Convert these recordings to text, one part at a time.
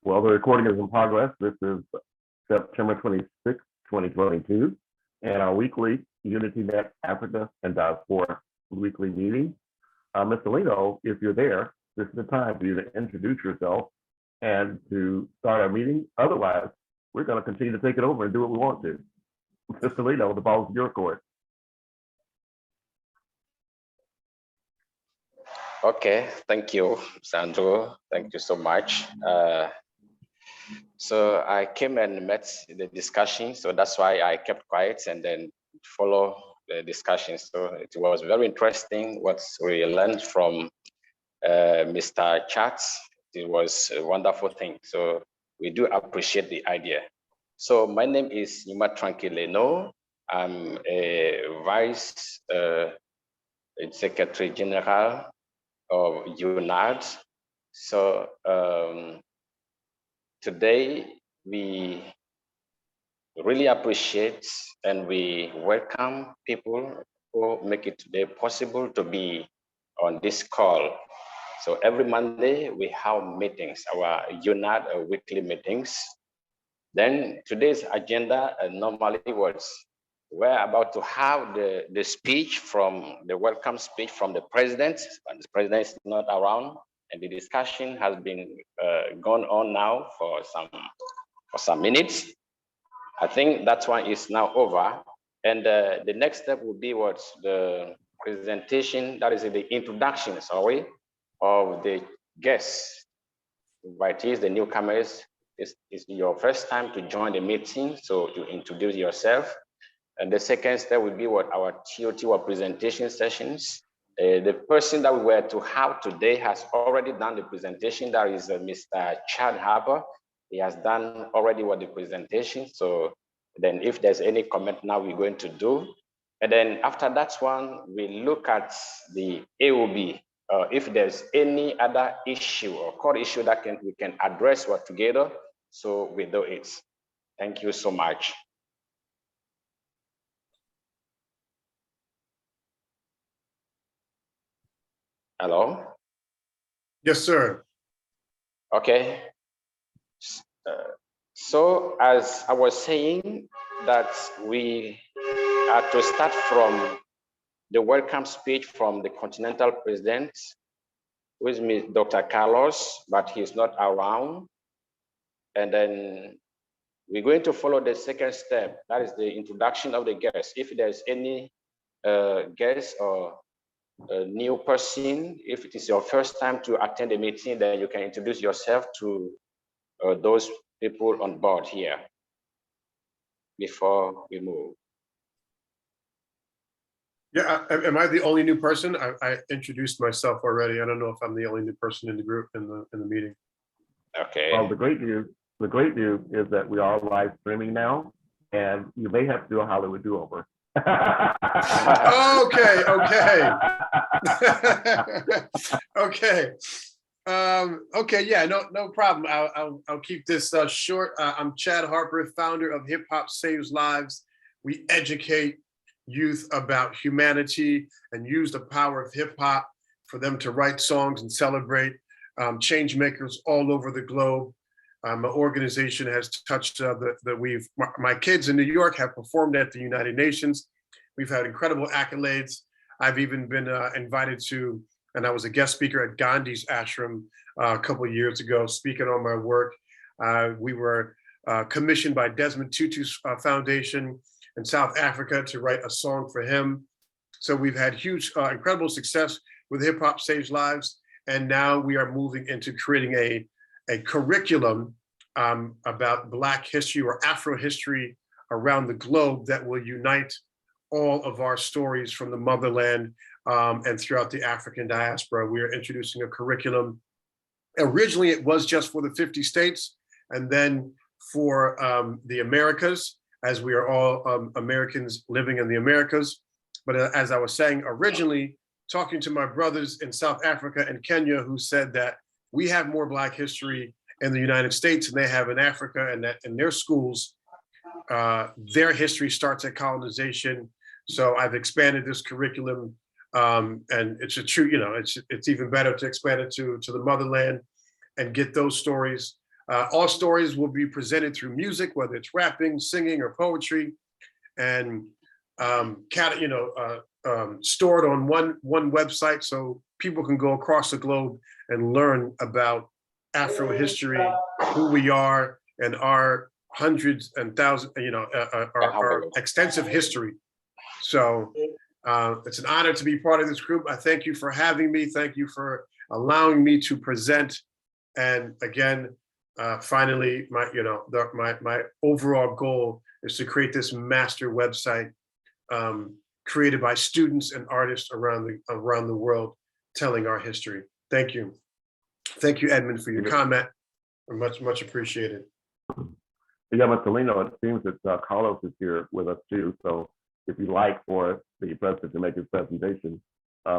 Well, the recording is in progress. This is September 26, 2022, and our weekly UnityNet Africa and Diaspora weekly meeting. Mr. Lino, if you're there, this is the time for you to introduce yourself and to start our meeting. Otherwise, we're going to continue to take it over and do what we want to. Mr. Lino, the ball is in your court. Okay, thank you, Sandro. Thank you so much. So I came and met the discussion, so that's why I kept quiet and then follow the discussion. So it was very interesting what we learned from Mr. Chats. It was a wonderful thing. So we do appreciate the idea. So my name is Yuma Tranquileno. I'm a Vice Secretary General of UNAD. So today we really appreciate and we welcome people who make it today possible to be on this call. So every Monday we have meetings, our UNAD weekly meetings. Then today's agenda normally was we're about to have the speech from the welcome speech from the president, but the president is not around, and the discussion has been gone on now for some minutes. I think that one is now over, and the next step will be what's the presentation, that is the introduction, sorry, of the guests. Invitees, the newcomers. It's your first time to join the meeting, so you introduce yourself. And the second step will be what our TOT or presentation sessions. The person that we were to have today has already done the presentation. That is Mr. Chad Harper. He has done already what the presentation. So then if there's any comment now we're going to do. And then after that one, we look at the AOB. If there's any other issue or core issue that we can address what together, so we do it. Thank you so much. Hello? Yes, sir. Okay. So as I was saying, that we are to start from the welcome speech from the Continental President, who is Dr. Carlos, but he's not around. And then we're going to follow the second step, that is the introduction of the guests. If there's any guest or a new person, if it is your first time to attend a meeting, then you can introduce yourself to those people on board here before we move. Yeah, am I the only new person? I introduced myself already. I don't know if I'm the only new person in the group in the meeting. Okay. Well, the great news is that we are live streaming now, and you may have to do a Hollywood do-over. Okay. Okay, yeah, no problem. I'll keep this short. I'm Chad Harper, founder of Hip Hop Saves Lives. We educate youth about humanity and use the power of hip hop for them to write songs and celebrate change makers all over the globe. My organization has touched my kids in New York have performed at the United Nations. We've had incredible accolades. I've even been invited to, and I was a guest speaker at Gandhi's ashram a couple of years ago, speaking on my work. We were commissioned by Desmond Tutu's foundation in South Africa to write a song for him. So we've had huge, incredible success with Hip Hop Saves Lives. And now we are moving into creating a curriculum about Black history or Afro history around the globe that will unite all of our stories from the motherland and throughout the African diaspora. We are introducing a curriculum. Originally, it was just for the 50 states, and then for the Americas, as we are all Americans living in the Americas. But as I was saying, originally, talking to my brothers in South Africa and Kenya, who said that we have more Black history in the United States than they have in Africa, and that in their schools, their history starts at colonization. So I've expanded this curriculum, and it's a true, it's even better to expand it to the motherland. and get those stories. All stories will be presented through music, whether it's rapping, singing, or poetry, and stored on one website so people can go across the globe and learn about Afro history, who we are, and our hundreds and thousands, our extensive history. So it's an honor to be part of this group. I thank you for having me. Thank you for allowing me to present. And again, finally, my overall goal is to create this master website created by students and artists around the world telling our history. Thank you. Thank you, Edmund, for your comment. Much appreciated. Yeah, Mr. Lino, it seems that Carlos is here with us too. So if you'd like for the president to make his presentation,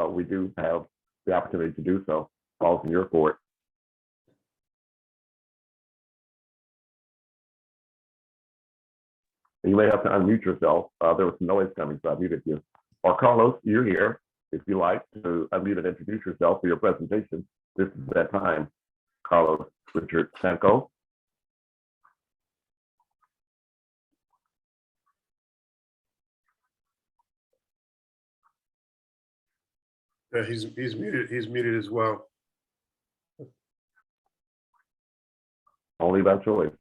we do have the opportunity to do so. Falls in your court. You may have to unmute yourself. There was some noise coming, so I muted you. Or Carlos, you're here. If you like to unmute and introduce yourself for your presentation, this is that time. Carlos Richard Sanko. Yeah, he's muted. He's muted as well. Only by choice.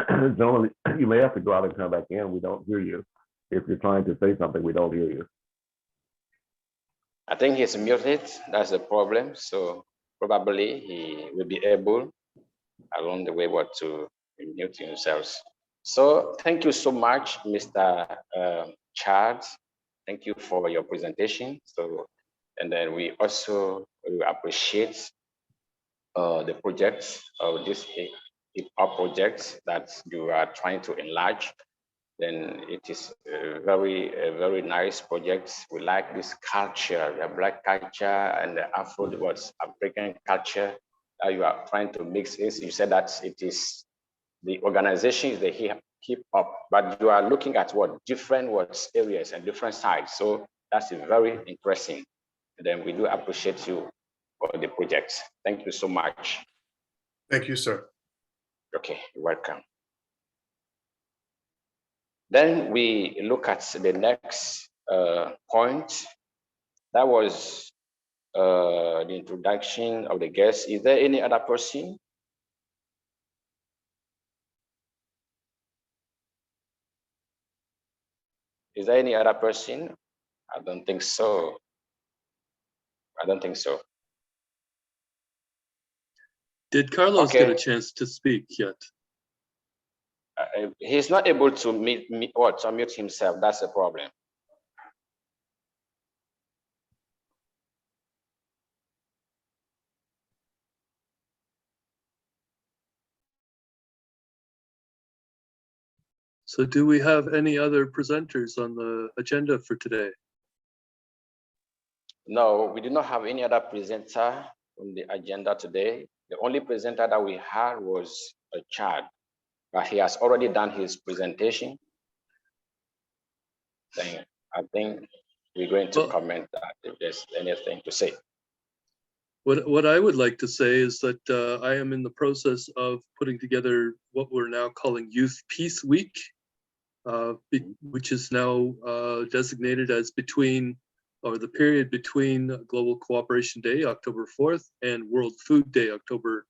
Gentlemen, you may have to go out and come back in. We don't hear you. If you're trying to say something, we don't hear you. I think he's muted. That's the problem. So probably he will be able along the way to mute himself. So thank you so much, Mr. Chad. Thank you for your presentation. So, and then we also appreciate the projects of this hip-hop projects that you are trying to enlarge. Then it is a very nice project. We like this culture, the Black culture and the Afro, what's African culture that you are trying to mix in. You said that it is the organization is the hip-hop, but you are looking at different areas and different sides. So that's very interesting. And then we do appreciate you for the project. Thank you so much. Thank you, sir. Okay, you're welcome. Then we look at the next point. That was the introduction of the guests. Is there any other person? Is there any other person? I don't think so. I don't think so. Did Carlos get a chance to speak yet? He's not able to unmute himself. That's the problem. So do we have any other presenters on the agenda for today? No, we do not have any other presenter on the agenda today. The only presenter that we had was Chad, but he has already done his presentation. Then I think we're going to comment that if there's anything to say. What I would like to say is that I am in the process of putting together what we're now calling Youth Peace Week, which is now designated as the period between Global Cooperation Day, October 4th, and World Food Day, October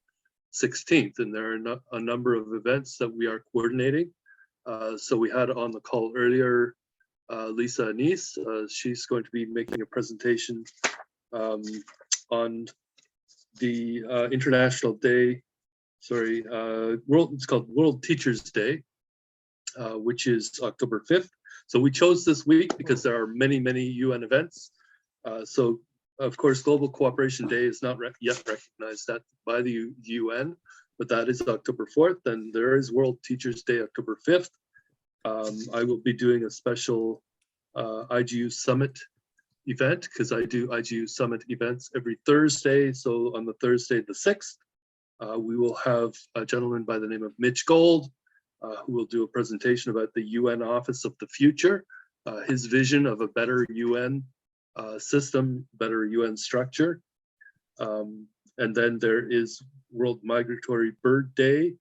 16th. And there are a number of events that we are coordinating. So we had on the call earlier, Lisa Anise. She's going to be making a presentation on the International Day, it's called World Teachers Day, which is October 5th. So we chose this week because there are many UN events. So of course, Global Cooperation Day is not yet recognized by the UN, but that is October 4th. And there is World Teachers Day, October 5th. I will be doing a special IGU Summit event because I do IGU Summit events every Thursday. So on the Thursday, the 6th, we will have a gentleman by the name of Mitch Gold, who will do a presentation about the UN Office of the Future. his vision of a better UN system, better UN structure. And then there is World Migratory Bird Day,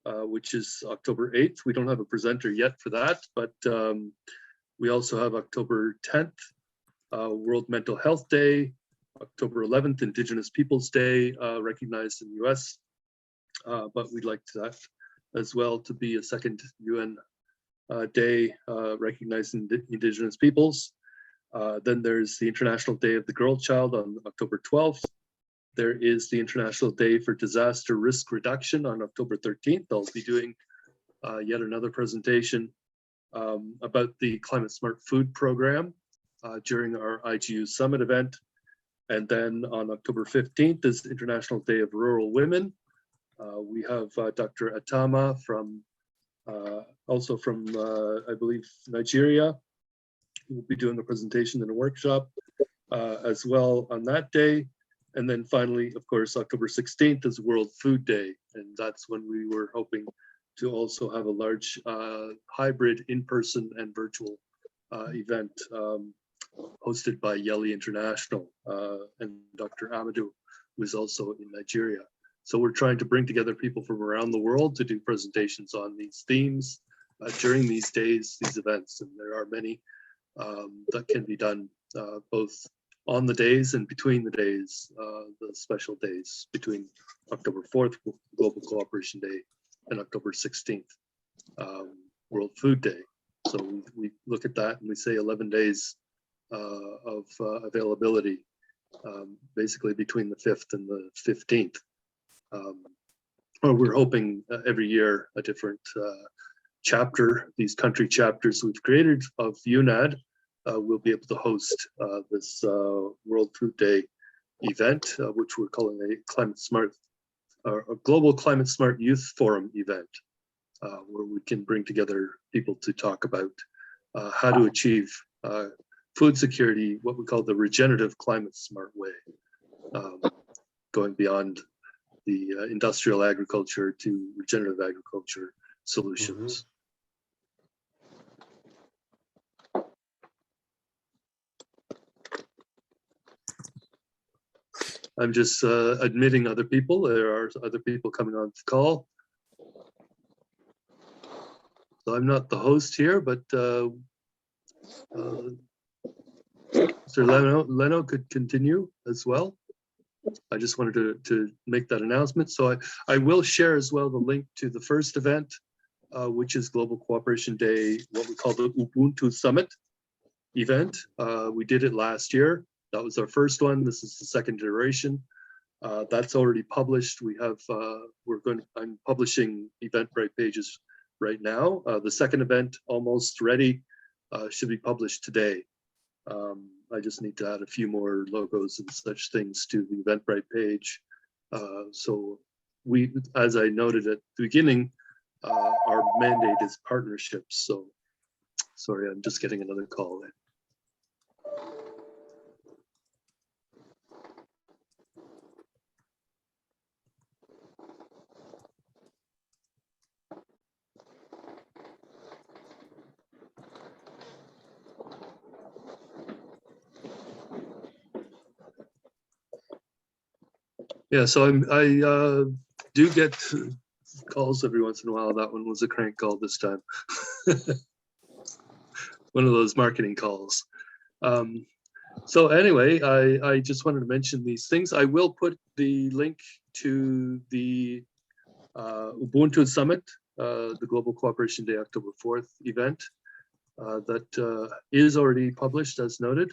which is October 8th. We don't have a presenter yet for that, but we also have October 10th, World Mental Health Day, October 11th, Indigenous Peoples Day, recognized in the US, but we'd like that as well to be a second UN day recognizing Indigenous peoples. Then there's the International Day of the Girl Child on October 12th. There is the International Day for Disaster Risk Reduction on October 13th. I'll be doing yet another presentation about the Climate Smart Food Program during our IGU Summit event. And then on October 15th is International Day of Rural Women. We have Dr. Atama from, also from, I believe, Nigeria. We'll be doing a presentation and a workshop as well on that day. And then finally, of course, October 16th is World Food Day. And that's when we were hoping to also have a large hybrid in-person and virtual event hosted by Yeli International and Dr. Amadou, who is also in Nigeria. So we're trying to bring together people from around the world to do presentations on these themes during these days, these events. And there are many that can be done both on the days and between the days, the special days between October 4th, Global Cooperation Day, and October 16th, World Food Day. So we look at that and we say 11 days of availability, basically between the 5th and the 15th. Or we're hoping every year a different chapter, these country chapters we've created of UNAD, we'll be able to host this World Food Day event, which we're calling a Climate Smart, a Global Climate Smart Youth Forum event, where we can bring together people to talk about how to achieve food security, what we call the regenerative climate smart way, going beyond the industrial agriculture to regenerative agriculture solutions. I'm just admitting other people. There are other people coming on the call. So I'm not the host here, but Mr. Leno could continue as well. I just wanted to make that announcement. So I will share as well the link to the first event, which is Global Cooperation Day, what we call the Ubuntu Summit event. We did it last year. That was our first one. This is the second iteration. That's already published. We have, I'm publishing Eventbrite pages right now. The second event, almost ready, should be published today. I just need to add a few more logos and such things to the Eventbrite page. So we, as I noted at the beginning, our mandate is partnerships. So sorry, I'm just getting another call in. Yeah, so I do get calls every once in a while. That one was a crank call this time. One of those marketing calls. So anyway, I just wanted to mention these things. I will put the link to the Ubuntu Summit, the Global Cooperation Day October 4th event that is already published as noted,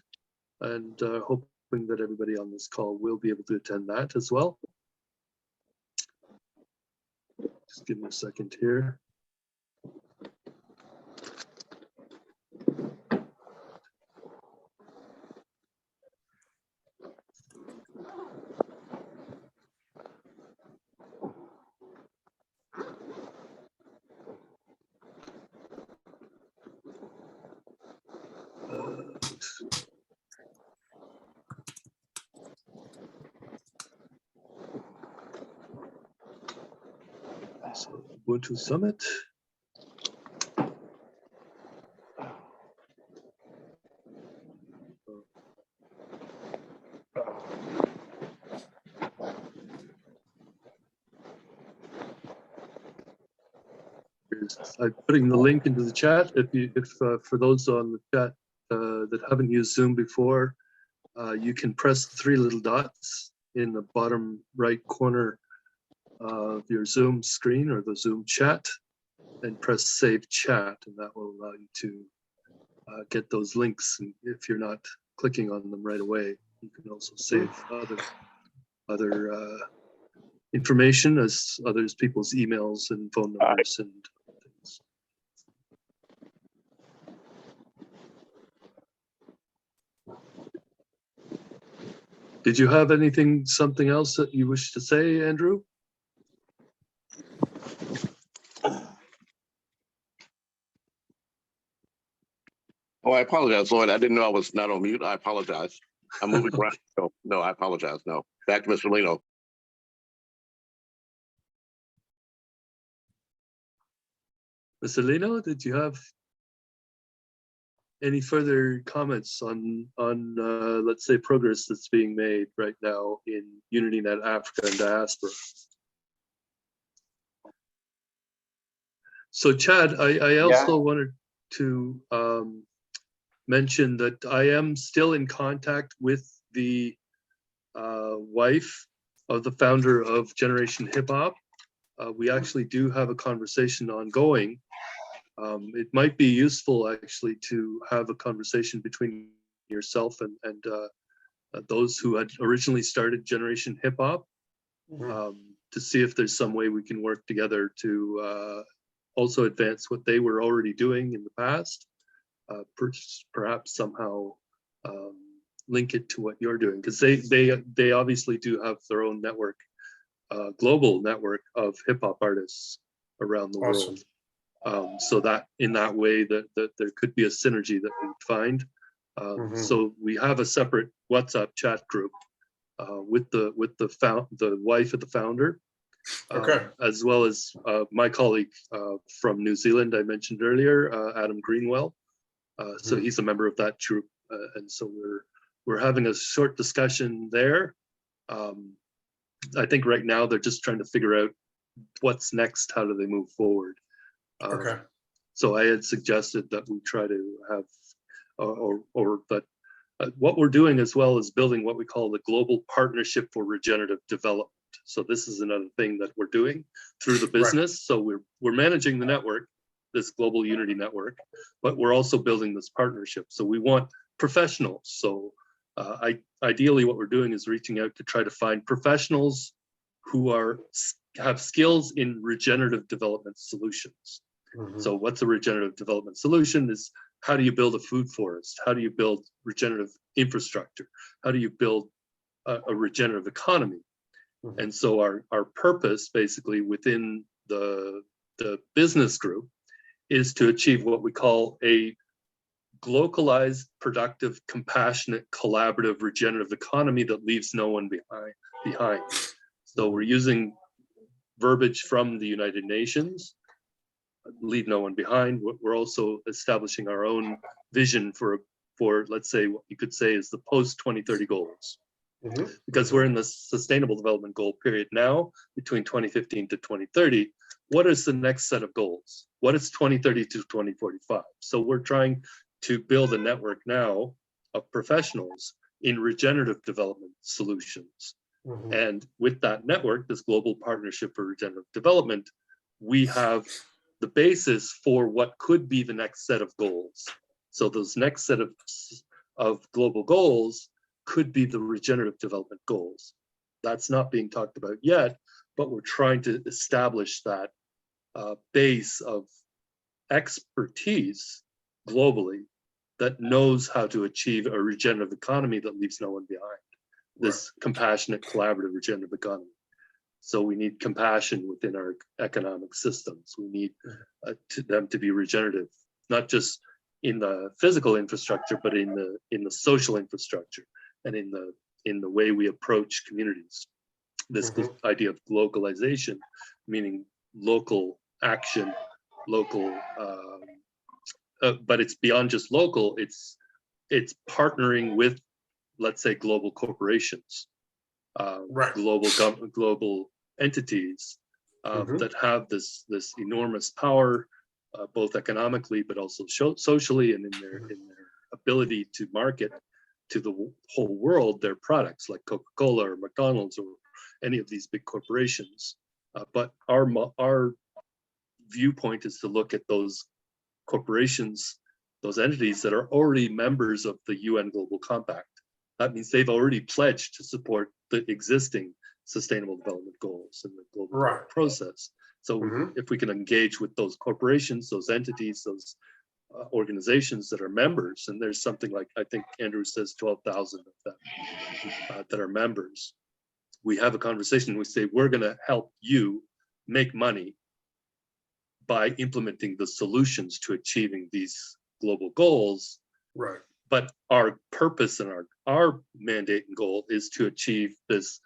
and hoping that everybody on this call will be able to attend that as well. Just give me a second here. So Ubuntu Summit. I'm putting the link into the chat. If for those on the chat that haven't used Zoom before, you can press the three little dots in the bottom right corner of your Zoom screen or the Zoom chat, and press Save Chat, and that will allow you to get those links. And if you're not clicking on them right away, you can also save other information as others people's emails and phone numbers and things. Did you have something else that you wish to say, Andrew? Oh, I apologize, Lloyd. I didn't know I was not on mute. I apologize. I'm moving around. No, I apologize. No. Back to Mr. Lino. Mr. Lino, did you have any further comments on let's say progress that's being made right now in UnityNet Africa and Diaspora? So Chad, I also wanted to mention that I am still in contact with the wife of the founder of Generation Hip Hop. We actually do have a conversation ongoing. It might be useful actually to have a conversation between yourself and those who had originally started Generation Hip Hop to see if there's some way we can work together to also advance what they were already doing in the past. Perhaps somehow link it to what you're doing, because they obviously do have their own network, global network of hip hop artists around the world. So that in that way that there could be a synergy that we find. So we have a separate WhatsApp chat group with the wife of the founder, as well as my colleague from New Zealand I mentioned earlier, Adam Greenwell. So he's a member of that group, and so we're having a short discussion there. I think right now they're just trying to figure out what's next. How do they move forward? So I had suggested that we try to have, but what we're doing as well is building what we call the Global Partnership for Regenerative Development. So this is another thing that we're doing through the business. So we're managing the network, this global unity network, but we're also building this partnership. So we want professionals. So ideally what we're doing is reaching out to try to find professionals who have skills in regenerative development solutions. So what's a regenerative development solution is, how do you build a food forest? How do you build regenerative infrastructure? How do you build a regenerative economy? And so our purpose basically within the business group is to achieve what we call a localized, productive, compassionate, collaborative, regenerative economy that leaves no one behind. So we're using verbiage from the United Nations, leave no one behind. We're also establishing our own vision for let's say what you could say is the post 2030 goals. Because we're in the sustainable development goal period now, between 2015 to 2030. What is the next set of goals? What is 2030 to 2045? So we're trying to build a network now of professionals in regenerative development solutions. And with that network, this Global Partnership for Regenerative Development, we have the basis for what could be the next set of goals. So those next set of global goals could be the regenerative development goals. That's not being talked about yet, but we're trying to establish that base of expertise globally that knows how to achieve a regenerative economy that leaves no one behind. This compassionate, collaborative, regenerative economy. So we need compassion within our economic systems. We need them to be regenerative, not just in the physical infrastructure, but in the social infrastructure and in the way we approach communities. This idea of localization, meaning local action, local, but it's beyond just local. It's partnering with, let's say, global corporations, global entities, that have this enormous power, both economically but also socially, and in their ability to market to the whole world their products, like Coca-Cola or McDonald's or any of these big corporations. But our viewpoint is to look at those corporations, those entities that are already members of the UN Global Compact. That means they've already pledged to support the existing Sustainable Development Goals and the global process. So if we can engage with those corporations, those entities, those organizations that are members, and there's something like, I think Andrew says 12,000 of them that are members, we have a conversation. We say, we're going to help you make money by implementing the solutions to achieving these global goals. Right. But our purpose and our mandate and goal is to achieve this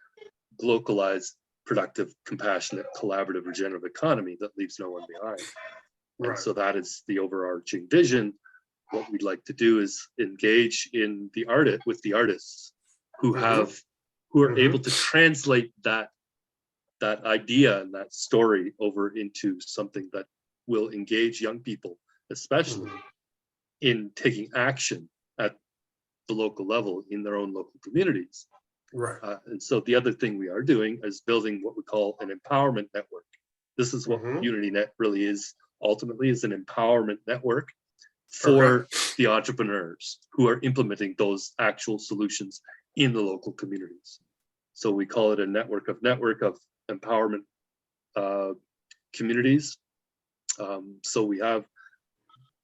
localized, productive, compassionate, collaborative, regenerative economy that leaves no one behind. Right. And so that is the overarching vision. What we'd like to do is engage in the with the artists who are able to translate that idea and that story over into something that will engage young people, especially in taking action at the local level in their own local communities. Right. And so the other thing we are doing is building what we call an empowerment network. This is what UnityNet really is, ultimately, is an empowerment network for the entrepreneurs who are implementing those actual solutions in the local communities. So we call it a network of empowerment communities. So we have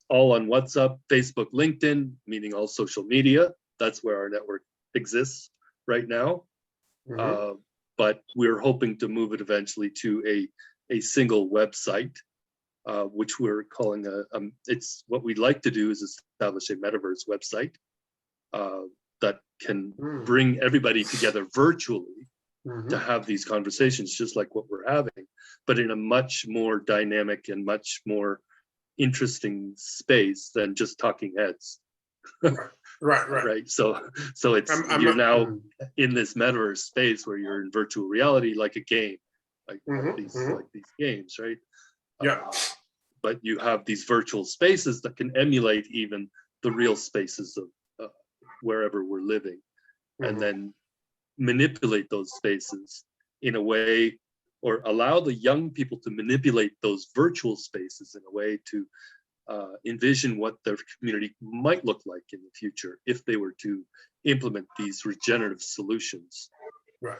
all on WhatsApp, Facebook, LinkedIn, meaning all social media. That's where our network exists right now. But we're hoping to move it eventually to a single website, which we're calling it's what we'd like to do is establish a metaverse website that can bring everybody together virtually to have these conversations, just like what we're having, but in a much more dynamic and much more interesting space than just talking heads. Right. So it's you're now in this metaverse space where you're in virtual reality, like a game, like these games, right? Yeah. But you have these virtual spaces that can emulate even the real spaces of wherever we're living, and then manipulate those spaces in a way, or allow the young people to manipulate those virtual spaces in a way to envision what their community might look like in the future if they were to implement these regenerative solutions. Right.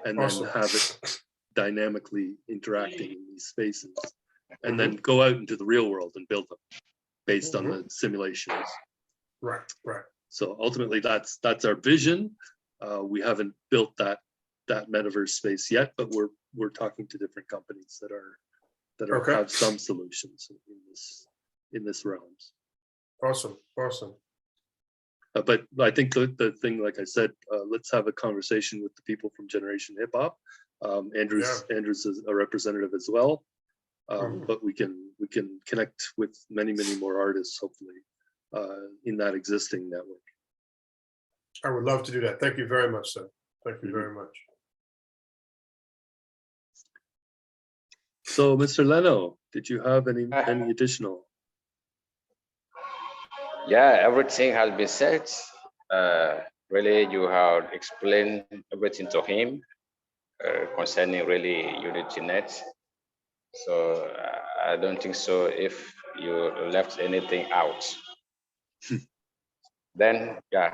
And then have it dynamically interacting in these spaces, and then go out into the real world and build them based on the simulations. Right. So ultimately, that's our vision. We haven't built that metaverse space yet, but we're talking to different companies that have some solutions in this realms. Awesome. But I think the thing, like I said, let's have a conversation with the people from Generation Hip Hop. Andrew's is a representative as well, but we can connect with many more artists, hopefully, in that existing network. I would love to do that. Thank you very much, sir. Thank you very much. So, Mr. Leno, did you have any additional? Yeah, everything has been said. Really, you have explained everything to him concerning really UnityNet. So I don't think so if you left anything out. Then, yeah.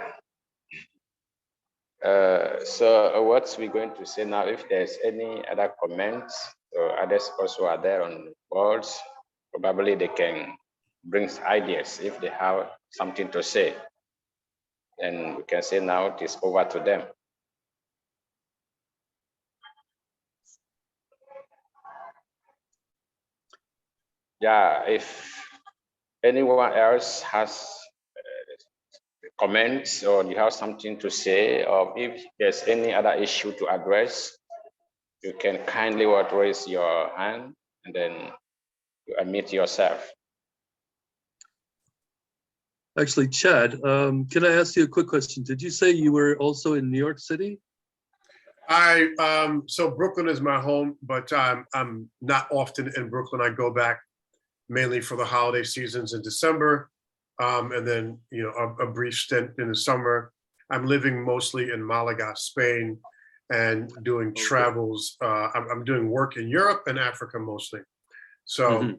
So what we're going to say now, if there's any other comments, or others also are there on boards, probably they can bring ideas if they have something to say. And we can say now it is over to them. Yeah, if anyone else has comments, or you have something to say, or if there's any other issue to address, you can kindly raise your hand and then you admit yourself. Actually, Chad, can I ask you a quick question? Did you say you were also in New York City? So Brooklyn is my home, but I'm not often in Brooklyn. I go back mainly for the holiday seasons in December, and then a brief stint in the summer. I'm living mostly in Malaga, Spain, and doing travels. I'm doing work in Europe and Africa mostly. So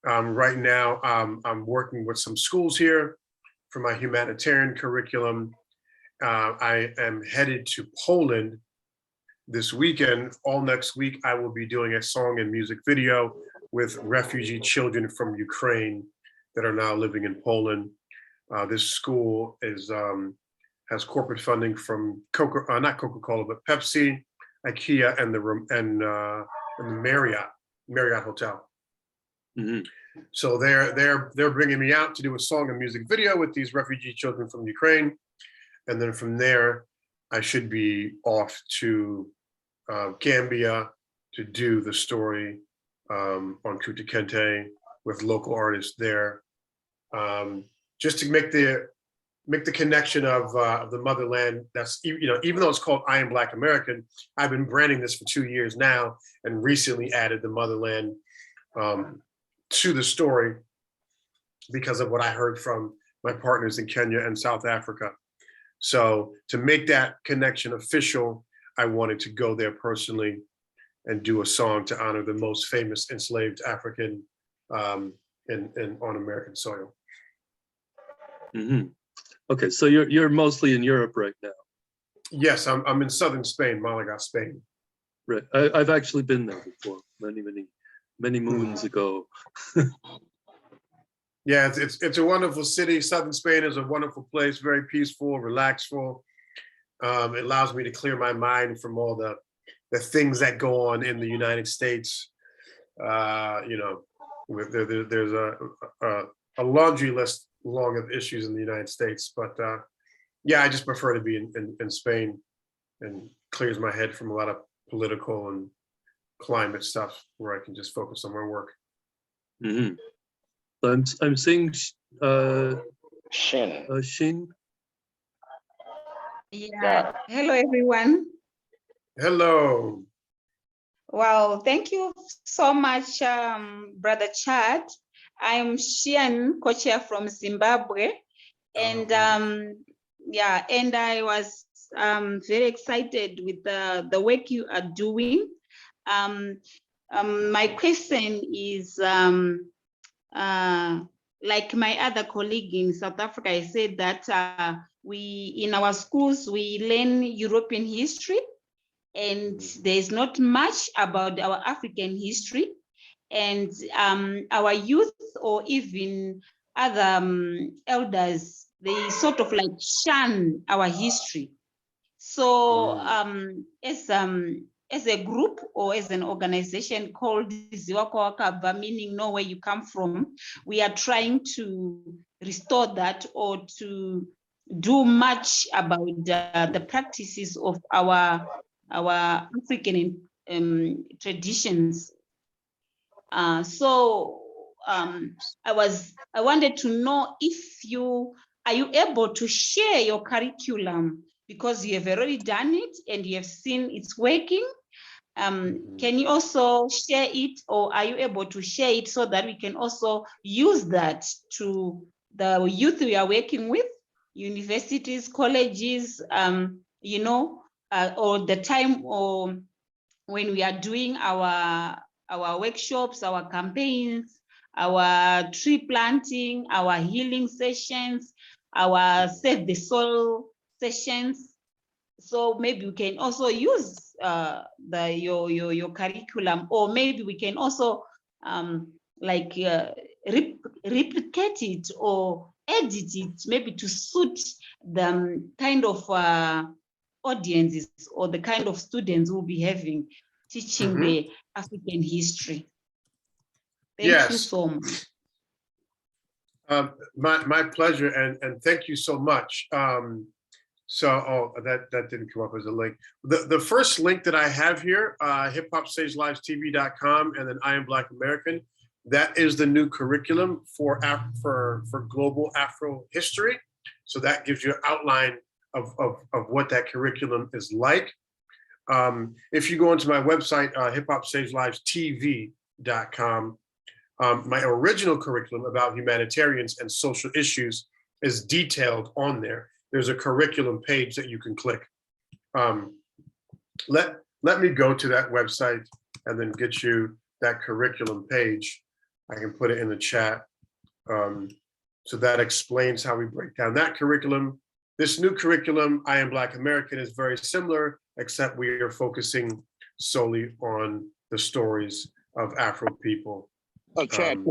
right now I'm working with some schools here for my humanitarian curriculum. I am headed to Poland this weekend. All next week, I will be doing a song and music video with refugee children from Ukraine that are now living in Poland. This school has corporate funding from not Coca-Cola, but Pepsi, IKEA, and the Marriott Hotel. So they're bringing me out to do a song and music video with these refugee children from Ukraine, and then from there, I should be off to Gambia to do the story on Kuta Kente with local artists there, just to make the connection of the motherland. That's, even though it's called I Am Black American, I've been branding this for 2 years now, and recently added the motherland to the story because of what I heard from my partners in Kenya and South Africa. So to make that connection official, I wanted to go there personally and do a song to honor the most famous enslaved African on American soil. Okay, so you're mostly in Europe right now. Yes, I'm in southern Spain, Malaga, Spain. Right, I've actually been there before, many moons ago. Yeah, it's a wonderful city. Southern Spain is a wonderful place, very peaceful, relaxful. It allows me to clear my mind from all the things that go on in the United States. There's a laundry list long of issues in the United States, but yeah, I just prefer to be in Spain, and clears my head from a lot of political and climate stuff where I can just focus on my work. I'm seeing Shin. Shin. Yeah. Hello, everyone. Hello. Wow, thank you so much, Brother Chad. I'm Shian, co-chair from Zimbabwe, and yeah, and I was very excited with the work you are doing. My question is, like my other colleague in South Africa, I said that we, in our schools, we learn European history, and there's not much about our African history. And our youth, or even other elders, they sort of like shun our history. So as a group, or as an organization called Ziwakawakaba, meaning know where you come from, we are trying to restore that, or to do much about the practices of our African traditions. So I wanted to know if are you able to share your curriculum, because you have already done it and you have seen it's working. Can you also share it, or are you able to share it so that we can also use that to the youth we are working with, universities, colleges, or the time, or when we are doing our workshops, our campaigns, our tree planting, our healing sessions, our Save the Soil sessions. So maybe we can also use your curriculum, or maybe we can also replicate it or edit it, maybe to suit the kind of audiences or the kind of students we'll be having teaching the African history. Thank you so much. My pleasure, and thank you so much. That didn't come up as a link. The first link that I have here, hiphopsageslivetv.com, and then I Am Black American, that is the new curriculum for global Afro history. So that gives you an outline of what that curriculum is like. If you go into my website, hiphopsaveslivestv.com, my original curriculum about humanitarians and social issues is detailed on there. There's a curriculum page that you can click. Let me go to that website and then get you that curriculum page. I can put it in the chat. So that explains how we break down that curriculum. This new curriculum, I Am Black American, is very similar, except we are focusing solely on the stories of Afro people. Chad,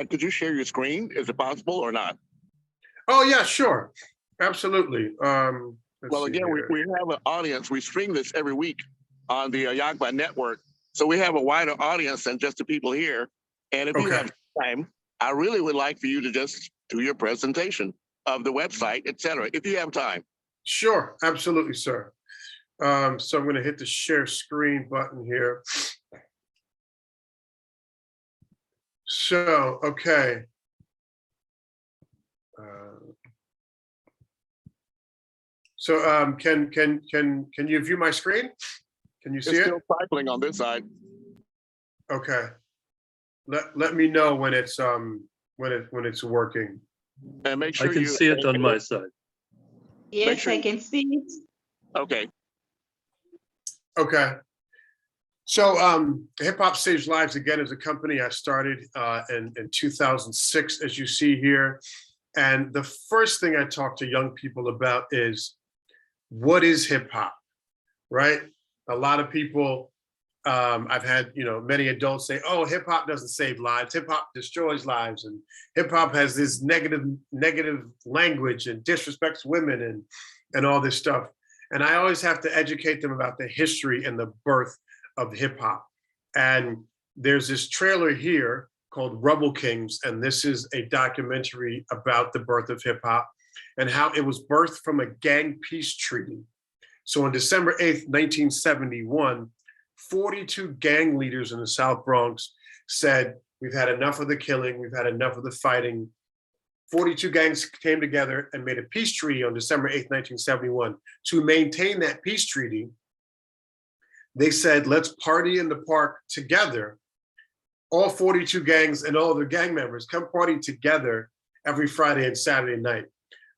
could you share your screen? Is it possible or not? Oh yeah, sure, absolutely. Well, again, we have an audience. We stream this every week on the AHIABGA network. So we have a wider audience than just the people here. And if you have time, I really would like for you to just do your presentation of the website, et cetera, if you have time. Sure, absolutely, sir. So I'm going to hit the share screen button here. So, okay. Can you view my screen? Can you see it? It's still cycling on this side. Okay. Let me know when it's working. And make sure I can see it on my side. Yes, sure I can see it. Okay. Okay. So Hip Hop Saves Lives, again, is a company I started in 2006, as you see here. And the first thing I talk to young people about is, what is hip hop, right? A lot of people, I've had, many adults say, oh, hip hop doesn't save lives. Hip hop destroys lives. And hip hop has this negative language and disrespects women and all this stuff. And I always have to educate them about the history and the birth of hip hop. And there's this trailer here called Rebel Kings. And this is a documentary about the birth of hip hop and how it was birthed from a gang peace treaty. So on December 8th, 1971, 42 gang leaders in the South Bronx said, we've had enough of the killing, we've had enough of the fighting. 42 gangs came together and made a peace treaty on December 8th, 1971. To maintain that peace treaty, they said, let's party in the park together. All 42 gangs and all their gang members come party together every Friday and Saturday night.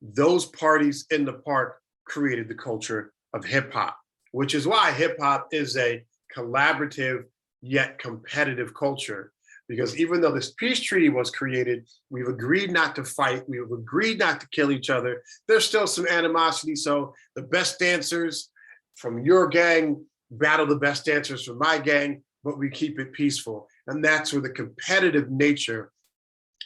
Those parties in the park created the culture of hip hop, which is why hip hop is a collaborative yet competitive culture. Because even though this peace treaty was created, we've agreed not to fight, we've agreed not to kill each other. There's still some animosity. So the best dancers from your gang battle the best dancers from my gang, but we keep it peaceful. And that's where the competitive nature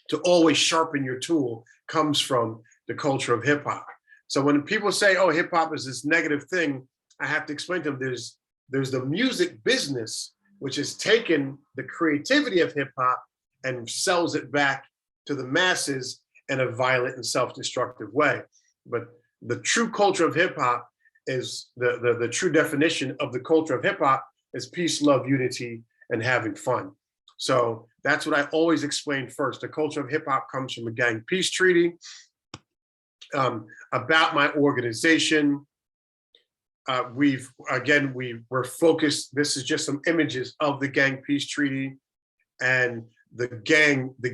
to always sharpen your tool comes from the culture of hip hop. So when people say, oh, hip hop is this negative thing, I have to explain to them there's the music business, which has taken the creativity of hip hop and sells it back to the masses in a violent and self-destructive way. But the true culture of hip hop is the true definition of the culture of hip hop is peace, love, unity, and having fun. So that's what I always explain first. The culture of hip hop comes from a gang peace treaty. About my organization, we're focused. This is just some images of the gang peace treaty and the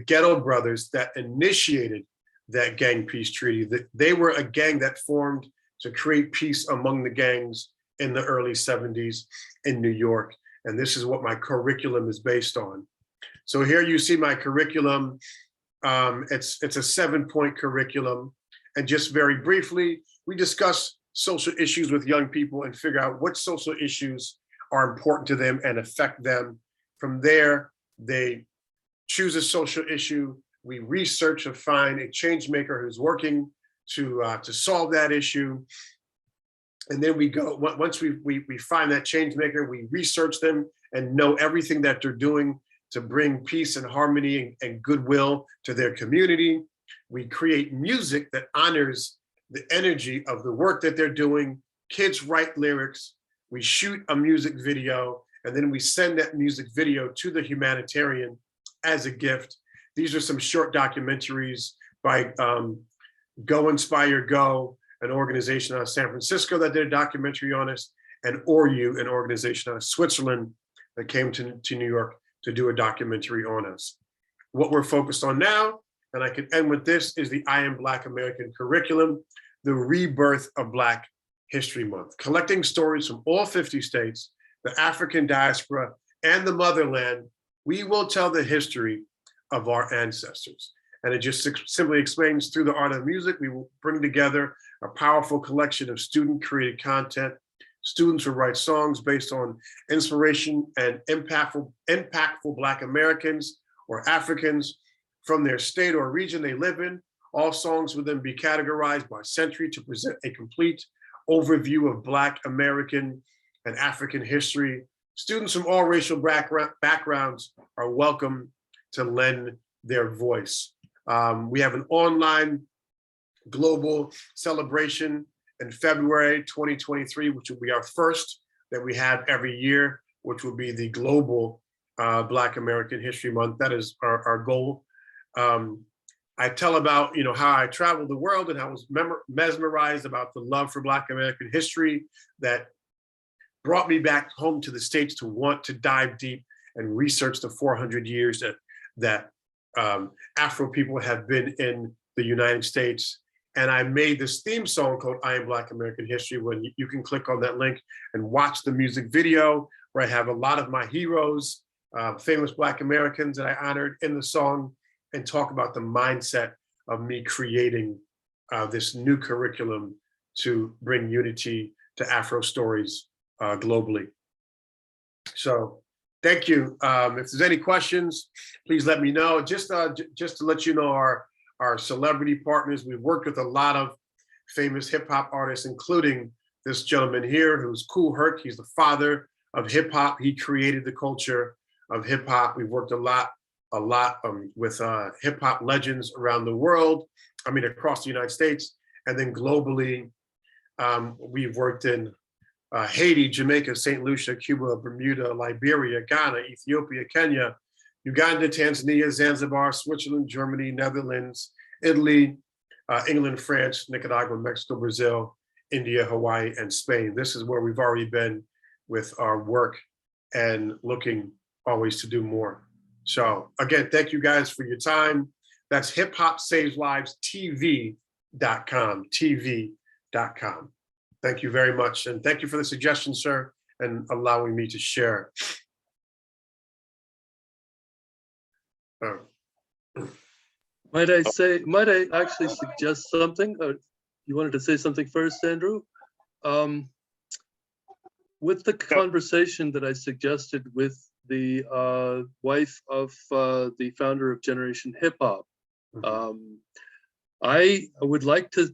Ghetto Brothers that initiated that gang peace treaty. They were a gang that formed to create peace among the gangs in the early 70s in New York. And this is what my curriculum is based on. So here you see my curriculum. It's a 7-point curriculum. And just very briefly, we discuss social issues with young people and figure out what social issues are important to them and affect them. From there, they choose a social issue. We research to find a change maker who's working to solve that issue. And then we go, once we find that change maker, we research them and know everything that they're doing to bring peace and harmony and goodwill to their community. We create music that honors the energy of the work that they're doing. Kids write lyrics, we shoot a music video, and then we send that music video to the humanitarian as a gift. These are some short documentaries by Go Inspire Go, an organization out of San Francisco that did a documentary on us. and ORU, an organization out of Switzerland that came to New York to do a documentary on us. What we're focused on now, and I can end with this, is the I Am Black American curriculum, the rebirth of Black History Month, collecting stories from all 50 states, the African diaspora, and the motherland. We will tell the history of our ancestors. And it just simply explains through the art of music, we will bring together a powerful collection of student-created content. Students will write songs based on inspiration and impactful Black Americans or Africans from their state or region they live in. All songs will then be categorized by century to present a complete overview of Black American and African history. Students from all racial backgrounds are welcome to lend their voice. We have an online global celebration in February 2023, which will be our first that we have every year, which will be the global Black American History Month. That is our goal. I tell about, how I traveled the world and I was mesmerized about the love for Black American history that brought me back home to the States to want to dive deep and research the 400 years that Afro people have been in the United States. And I made this theme song called I Am Black American History, when you can click on that link and watch the music video, where I have a lot of my heroes, famous Black Americans that I honored in the song, and talk about the mindset of me creating this new curriculum to bring unity to Afro stories globally. So thank you. If there's any questions, please let me know. Just to let you know, our celebrity partners, we've worked with a lot of famous hip hop artists, including this gentleman here, who's Kool Herc. He's the father of hip hop. He created the culture of hip hop. We've worked a lot with hip hop legends around the world. I mean, across the United States, and then globally, we've worked in Haiti, Jamaica, St. Lucia, Cuba, Bermuda, Liberia, Ghana, Ethiopia, Kenya, Uganda, Tanzania, Zanzibar, Switzerland, Germany, Netherlands, Italy, England, France, Nicaragua, Mexico, Brazil, India, Hawaii, and Spain. This is where we've already been with our work and looking always to do more. So again, thank you guys for your time. That's hiphopsaveslives.tv.com. Thank you very much. And thank you for the suggestion, sir, and allowing me to share. Might I actually suggest something? You wanted to say something first, Andrew? With the conversation that I suggested with the wife of the founder of Generation Hip Hop, I would like to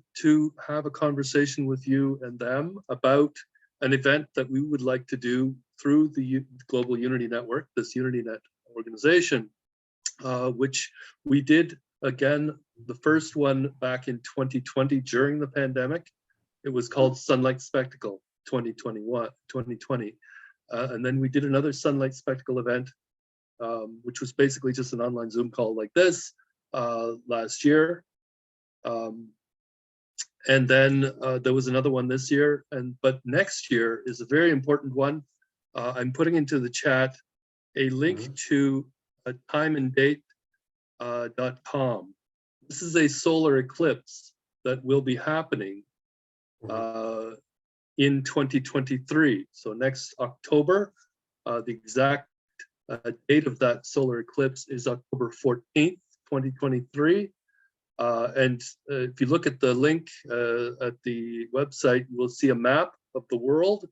have a conversation with you and them about an event that we would like to do through the Global Unity Network, this UnityNet organization, which we did, again, the first one back in 2020 during the pandemic. It was called Sunlight Spectacle 2020. And then we did another Sunlight Spectacle event, which was basically just an online Zoom call like this last year. And then there was another one this year, but next year is a very important one. I'm putting into the chat a link to a timeanddate.com. This is a solar eclipse that will be happening in 2023. So next October, the exact date of that solar eclipse is October 14th, 2023. And if you look at the link at the website, you will see a map of the world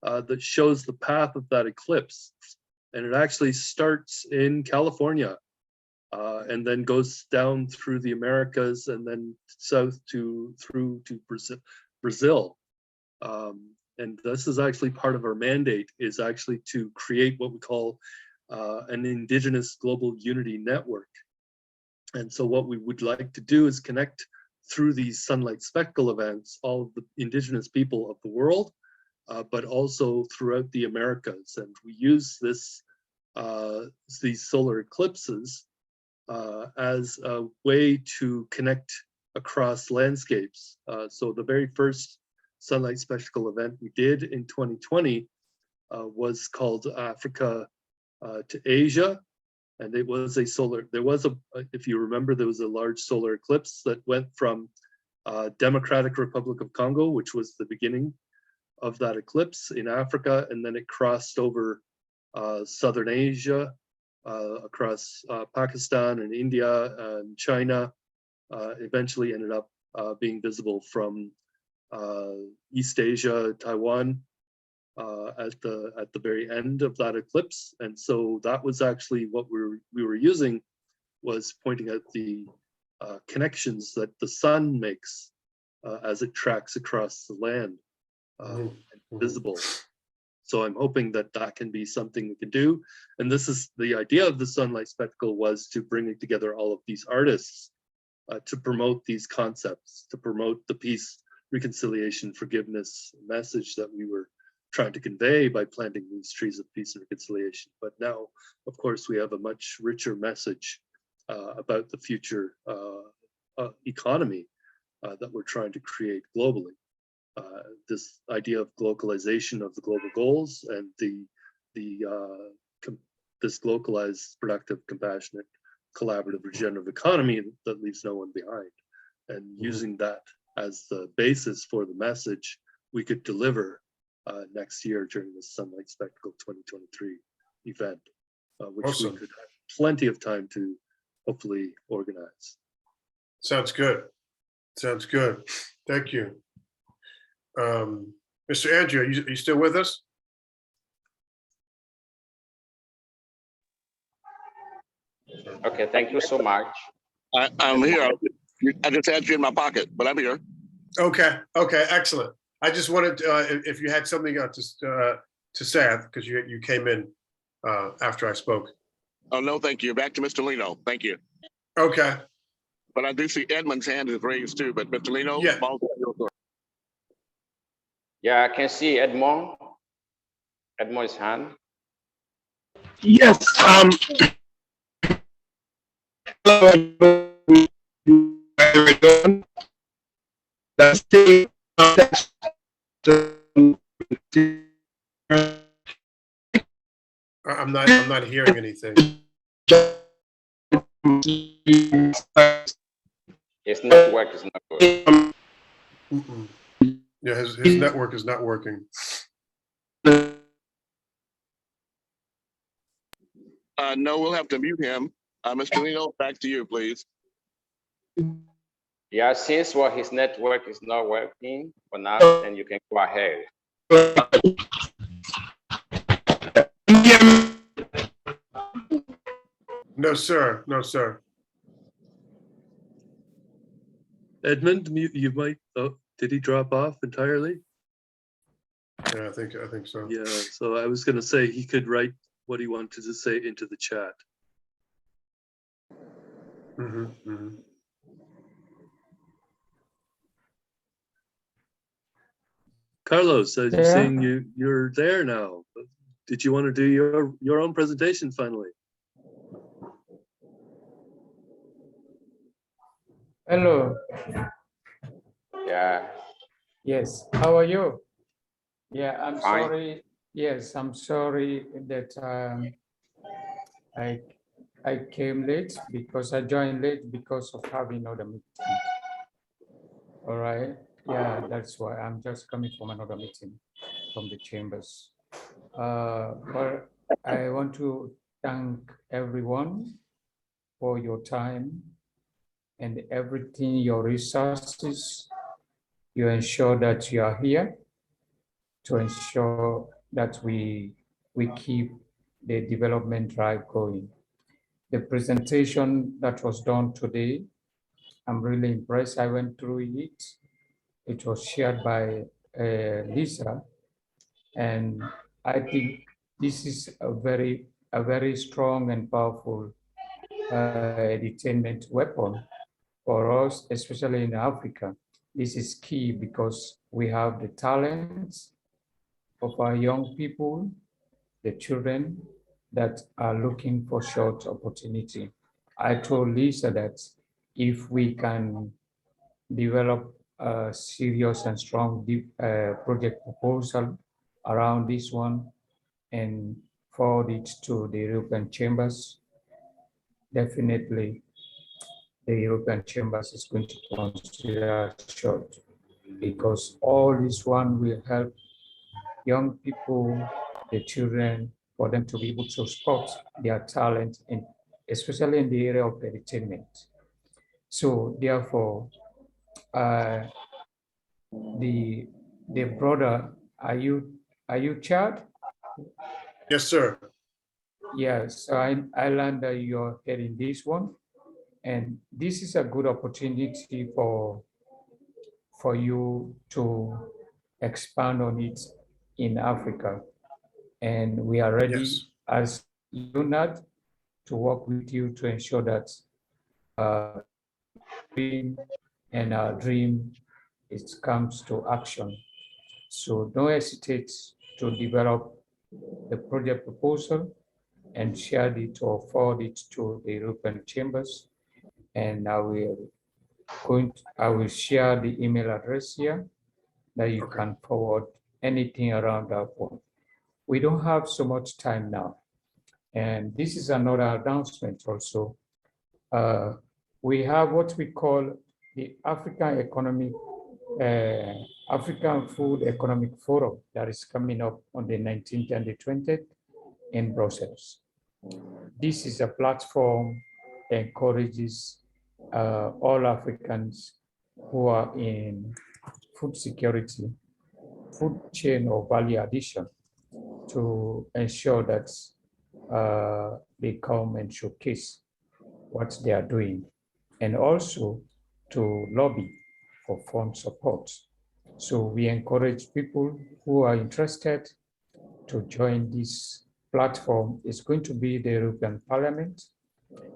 that shows the path of that eclipse. And it actually starts in California and then goes down through the Americas and then south through to Brazil. And this is actually part of our mandate, is actually to create what we call an Indigenous Global Unity Network. And so what we would like to do is connect through these Sunlight Spectacle events, all of the Indigenous people of the world, but also throughout the Americas. And we use these solar eclipses as a way to connect across landscapes. So the very first sunlight spectacle event we did in 2020 was called Africa to Asia. And it was a solar, there was if you remember, there was a large solar eclipse that went from Democratic Republic of Congo, which was the beginning of that eclipse in Africa, and then it crossed over Southern Asia, across Pakistan and India and China, eventually ended up being visible from East Asia, Taiwan, at the very end of that eclipse. And so that was actually what we were using, was pointing out the connections that the sun makes as it tracks across the land, and visible. So I'm hoping that that can be something we can do. And this is the idea of the sunlight spectacle, was to bring together all of these artists to promote these concepts, to promote the peace, reconciliation, forgiveness message that we were trying to convey by planting these trees of peace and reconciliation. But now, of course, we have a much richer message about the future economy that we're trying to create globally. This idea of globalization of the global goals, and this localized, productive, compassionate, collaborative, regenerative economy that leaves no one behind. And using that as the basis for the message we could deliver next year during the Sunlight Spectacle 2023 event, which Awesome. we could have plenty of time to hopefully organize. Sounds good. Sounds good. Thank you. Mr. Andrew, are you still with us? Okay, thank you so much. I'm here. I just had you in my pocket, but I'm here. Okay, excellent. I just wanted, if you had something to say, because you came in after I spoke. Oh, no, thank you. Back to Mr. Lino. Thank you. Okay. But I do see Edmund's hand is raised too, but Mr. Lino? Yeah. Yeah, I can see Edmond. Edmond's hand. Yes. Hello, everyone. I'm not hearing anything. His network is not good. Yeah, his network is not working. No, we'll have to mute him. Mr. Lino, back to you, please. Yeah, since his network is not working for now, then you can go ahead. No, sir. No, sir. Edmund, you might, oh, did he drop off entirely? Yeah, I think so. Yeah, so I was gonna say he could write what he wanted to say into the chat. Carlos, I'm seeing you're there now. Did you want to do your own presentation finally? Hello. Yeah. Yes. How are you? Yeah, I'm Fine. sorry. Yes, I'm sorry that I came late, because I joined late because of having another meeting. All right. Yeah, that's why I'm just coming from another meeting from the chambers. But I want to thank everyone for your time and everything, your resources. You ensure that you are here to ensure that we keep the development drive going. The presentation that was done today, I'm really impressed. I went through it. It was shared by Lisa, and I think this is a very strong and powerful entertainment weapon for us, especially in Africa. This is key because we have the talents of our young people, the children that are looking for short opportunity. I told Lisa that if we can develop a serious and strong project proposal around this one and forward it to the European chambers. Definitely, the European chambers is going to consider short, because all this one will help young people, the children, for them to be able to spot their talent, in, especially in the area of entertainment. So therefore, the brother, are you Chad? Yes, sir. Yes, so I learned that you're heading this one, and this is a good opportunity for you to expand on it in Africa. And we are ready, Yes. as UNAT, to work with you to ensure that dream and our dream, it comes to action. So don't hesitate to develop the project proposal and share it or forward it to the European chambers. And I will share the email address here that you can forward anything around that one. We don't have so much time now. And this is another announcement also. We have what we call the African Food Economic Forum that is coming up on the 19th and the 20th in Brussels. This is a platform that encourages all Africans who are in food security, food chain or value addition, to ensure that they come and showcase what they are doing, and also to lobby for fund support. So we encourage people who are interested to join this platform. It's going to be the European Parliament,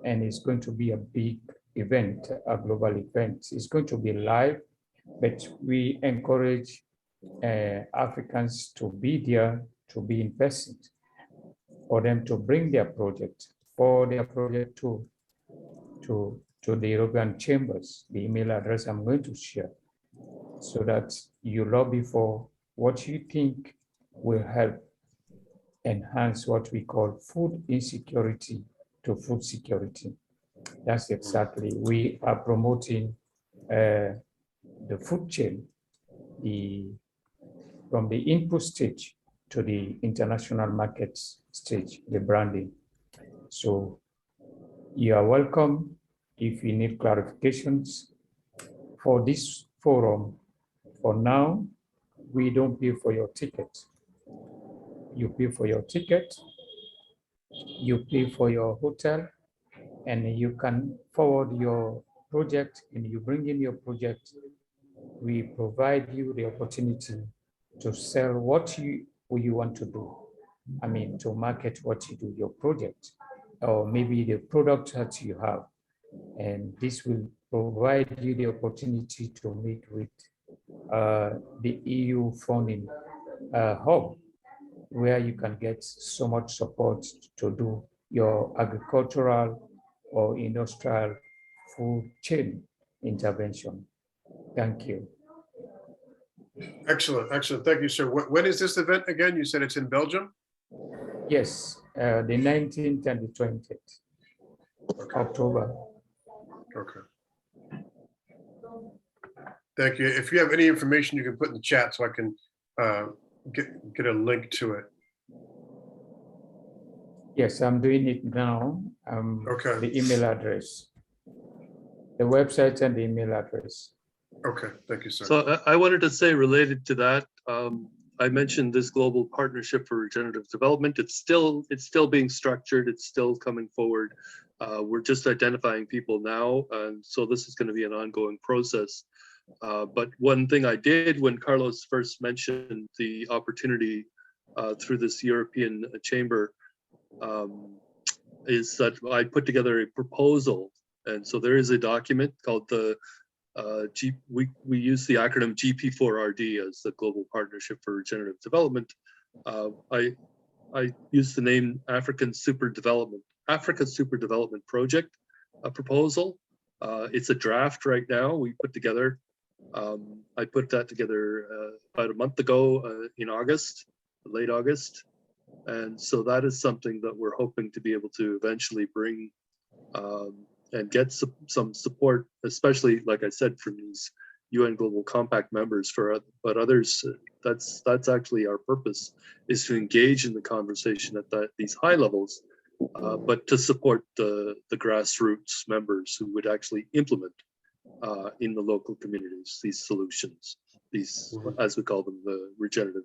and it's going to be a big event, a global event. It's going to be live, but we encourage Africans to be there, to be invested, for them to bring their project, to the European chambers, the email address I'm going to share, so that you lobby for what you think will help enhance what we call food insecurity to food security. That's exactly, we are promoting the food chain, from the input stage to the international market stage, the branding. So you are welcome. If you need clarifications for this forum, for now, we don't pay for your ticket. You pay for your ticket, you pay for your hotel, and you can forward your project, and you bring in your project. We provide you the opportunity to sell what you want to do. I mean, to market what you do, your project, or maybe the product that you have. And this will provide you the opportunity to meet with the EU funding hub, where you can get so much support to do your agricultural or industrial food chain intervention. Thank you. Excellent, excellent. Thank you, sir. When is this event again? You said it's in Belgium? Yes, the 19th and the 20th, October. Okay. Thank you. If you have any information you can put in the chat so I can get a link to it. Yes, I'm doing it now. Okay. The email address, the website and the email address. Okay, thank you, sir. So I wanted to say, related to that, I mentioned this global partnership for regenerative development. It's still being structured. It's still coming forward. We're just identifying people now, and so this is going to be an ongoing process. But one thing I did when Carlos first mentioned the opportunity through this European chamber is that I put together a proposal, and so there is a document called the we use the acronym GP4RD as the Global Partnership for Regenerative Development. I use the name Africa Super Development Project proposal. It's a draft right now. We put together I put that together about a month ago in August, late August. And so that is something that we're hoping to be able to eventually bring and get some support, especially, like I said, from these UN Global Compact members, but others, that's actually our purpose, is to engage in the conversation at these high levels, but to support the grassroots members who would actually implement in the local communities these solutions, these, as we call them, the regenerative,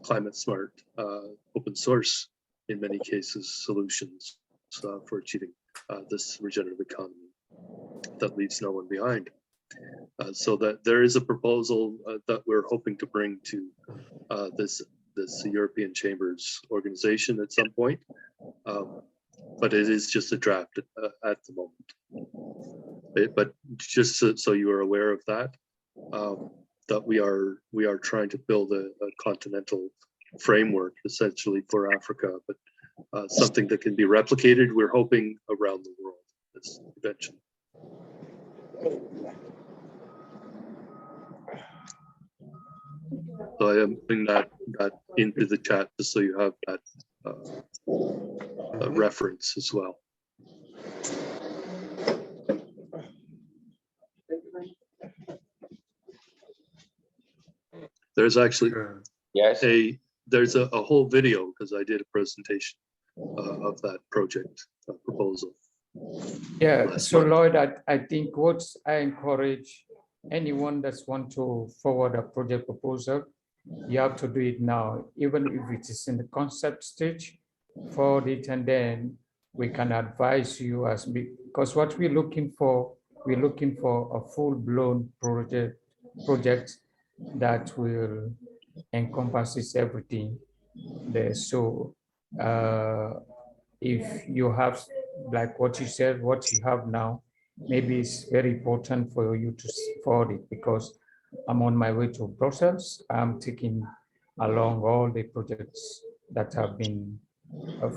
climate smart, open source, in many cases, solutions for achieving this regenerative economy that leaves no one behind. So that there is a proposal that we're hoping to bring to this European Chambers organization at some point, but it is just a draft at the moment. But just so you are aware of that, that we are trying to build a continental framework essentially for Africa, but something that can be replicated, we're hoping, around the world eventually. So I am putting that into the chat just so you have that reference as well. There's actually there's a whole video, because I did a presentation of that project proposal. Yeah, so Lloyd, I think what I encourage anyone that's want to forward a project proposal, you have to do it now, even if it is in the concept stage, forward it, and then we can advise you because what we're looking for a full-blown project that will encompasses everything there. So if you have, like what you said, what you have now, maybe it's very important for you to forward it, because I'm on my way to Brussels. I'm taking along all the projects that have been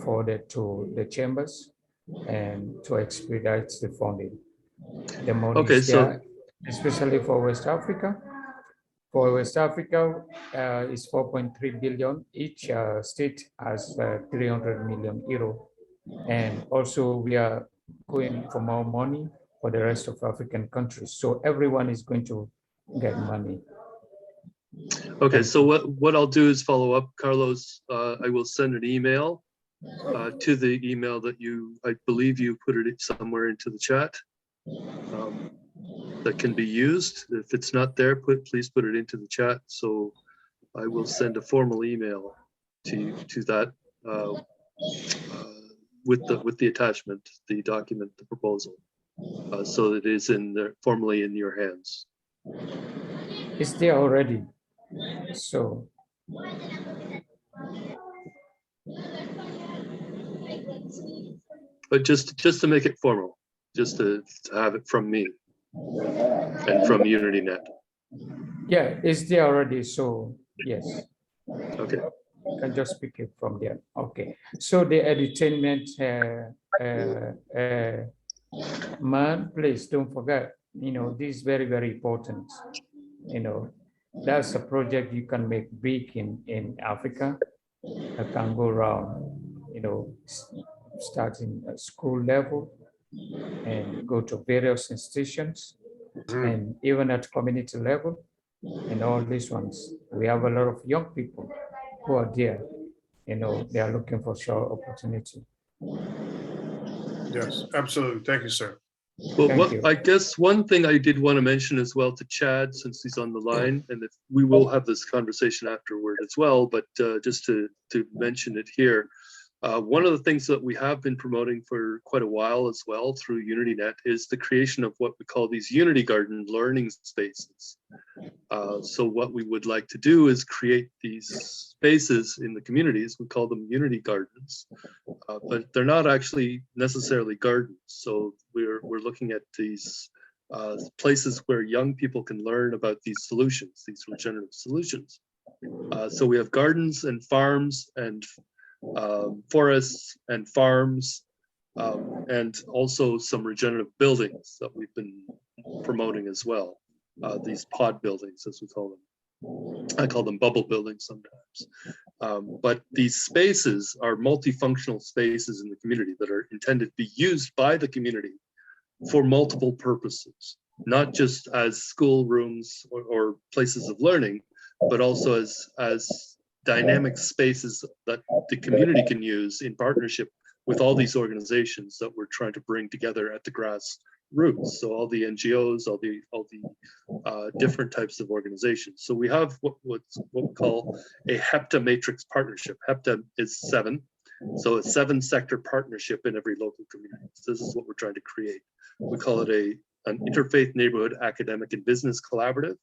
forwarded to the chambers and to expedite the funding. The money is there, especially for West Africa. For West Africa, it's 4.3 billion. Each state has 300 million euro. And also we are going for more money for the rest of African countries. So everyone is going to get money. Okay, so what I'll do is follow up, Carlos. I will send an email to the email that I believe you put it somewhere into the chat. That can be used. If it's not there, please put it into the chat. So I will send a formal email to that with the attachment, the document, the proposal, so that it is formally in your hands. It's there already. So. But just to make it formal, just to have it from me and from UnityNet. Yeah, it's there already. So yes. Okay. You can just pick it from there. Okay. So the edutainment, man, please don't forget. This is very, very important. That's a project you can make big in Africa. That can go around. Starting at school level and go to various institutions, and even at community level, and all these ones. We have a lot of young people who are there. They are looking for sure opportunity. Yes, absolutely. Thank you, sir. Well, I guess one thing I did want to mention as well to Chad, since he's on the line, and if we will have this conversation afterward as well, but just to mention it here, one of the things that we have been promoting for quite a while as well through UnityNet is the creation of what we call these Unity Garden learning spaces. So what we would like to do is create these spaces in the communities. We call them Unity Gardens, but they're not actually necessarily gardens. So we're looking at these places where young people can learn about these solutions, these regenerative solutions. So we have gardens and farms and forests and farms, and also some regenerative buildings that we've been promoting as well. these pod buildings, as we call them. I call them bubble buildings sometimes. But these spaces are multifunctional spaces in the community that are intended to be used by the community for multiple purposes, not just as school rooms or places of learning, but also as dynamic spaces that the community can use in partnership with all these organizations that we're trying to bring together at the grassroots. So all the NGOs, all the different types of organizations. So we have what we call a HEPTA matrix partnership. HEPTA is 7. So a 7-sector partnership in every local community. So this is what we're trying to create. We call it an interfaith neighborhood academic and business collaborative,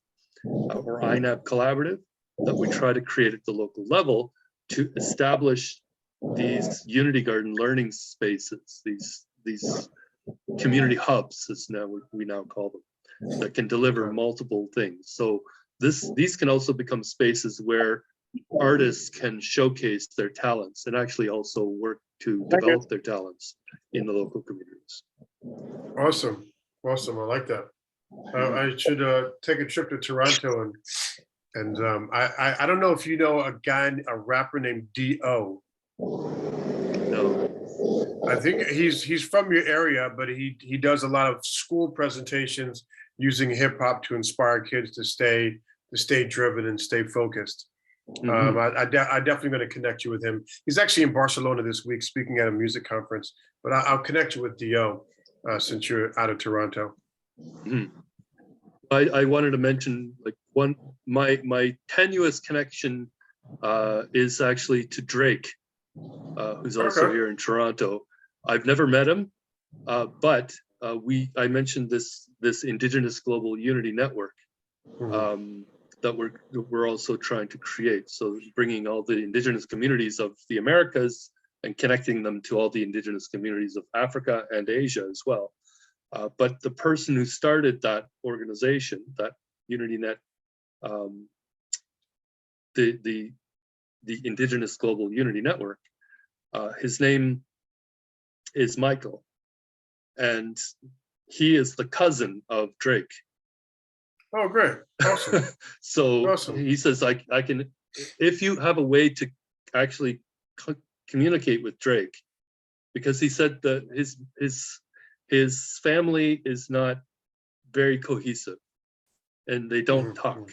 or INAB collaborative, that we try to create at the local level to establish these Unity Garden learning spaces, these community hubs, as we now call them, that can deliver multiple things. So these can also become spaces where artists can showcase their talents and actually also work to develop their talents in the local communities. Awesome. Awesome. I like that. I should take a trip to Toronto and I don't know if you know a rapper named D.O. No. I think he's from your area, but he does a lot of school presentations using hip hop to inspire kids to stay driven and stay focused. I definitely going to connect you with him. He's actually in Barcelona this week speaking at a music conference, but I'll connect you with D.O. Since you're out of Toronto. I wanted to mention my tenuous connection is actually to Drake, who's also here in Toronto. I've never met him, but I mentioned this Indigenous Global Unity Network that we're also trying to create. So bringing all the Indigenous communities of the Americas and connecting them to all the Indigenous communities of Africa and Asia as well. But the person who started that organization, that UnityNet, the Indigenous Global Unity Network, his name is Michael, and he is the cousin of Drake. Oh, great. Awesome. So awesome. He says, I can, if you have a way to actually communicate with Drake, because he said that his family is not very cohesive and they don't talk.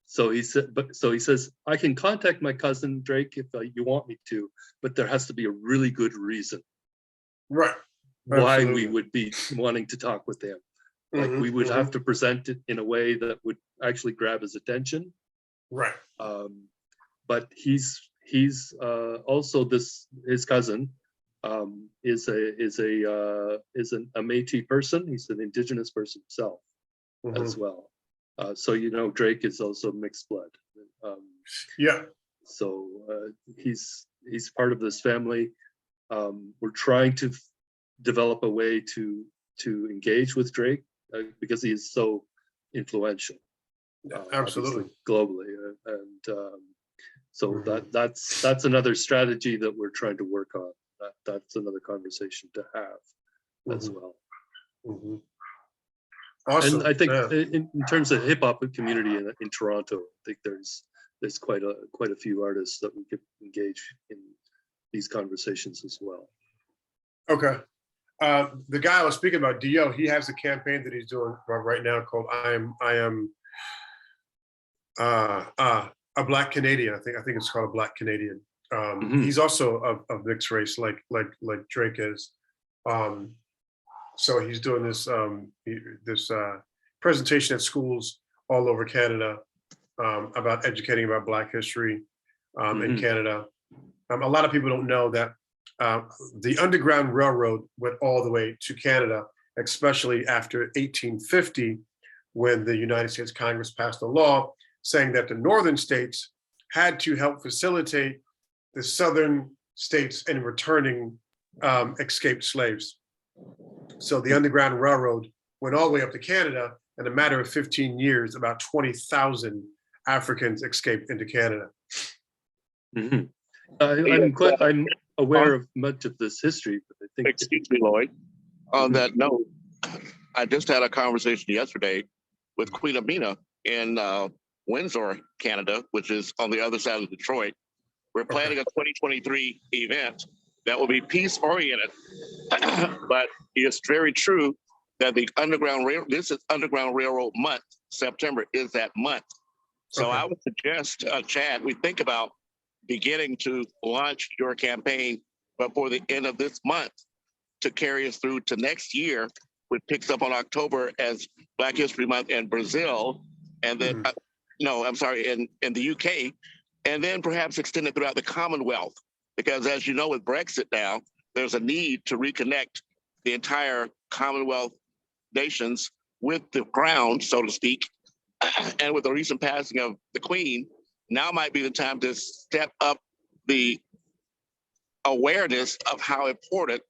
So he says, I can contact my cousin Drake if you want me to, but there has to be a really good reason. Right. Why Absolutely. we would be wanting to talk with him. Like we would have to present it in a way that would actually grab his attention. Right. But he's also his cousin is an Métis person. He's an Indigenous person himself as well. So Drake is also mixed blood. So he's part of this family. We're trying to develop a way to engage with Drake because he is so influential. Absolutely. Globally, so that's another strategy that we're trying to work on. That's another conversation to have as well. Awesome. And I think in terms of hip hop community in Toronto, I think there's quite a few artists that we could engage in these conversations as well. Okay. The guy I was speaking about, D.O., he has a campaign that he's doing right now called I am a Black Canadian. I think it's called a Black Canadian. He's also of mixed race, like Drake is. So he's doing this presentation at schools all over Canada about educating about Black history in Canada. A lot of people don't know that the Underground Railroad went all the way to Canada, especially after 1850, when the United States Congress passed a law saying that the northern states had to help facilitate the southern states in returning escaped slaves. So the Underground Railroad went all the way up to Canada. In a matter of 15 years, about 20,000 Africans escaped into Canada. I'm aware of much of this history, but I think. Excuse me, Lloyd. On that note, I just had a conversation yesterday with Queen Amina in Windsor, Canada, which is on the other side of Detroit. We're planning a 2023 event that will be peace-oriented, but it's very true that the this is Underground Railroad month. September is that month. So I would suggest, Chad, we think about beginning to launch your campaign before the end of this month to carry us through to next year, which picks up on October as Black History Month in Brazil, and then, in the UK, and then perhaps extend it throughout the Commonwealth. Because as you know, with Brexit now, there's a need to reconnect the entire Commonwealth nations with the crown, so to speak. And with the recent passing of the Queen, now might be the time to step up the awareness of how important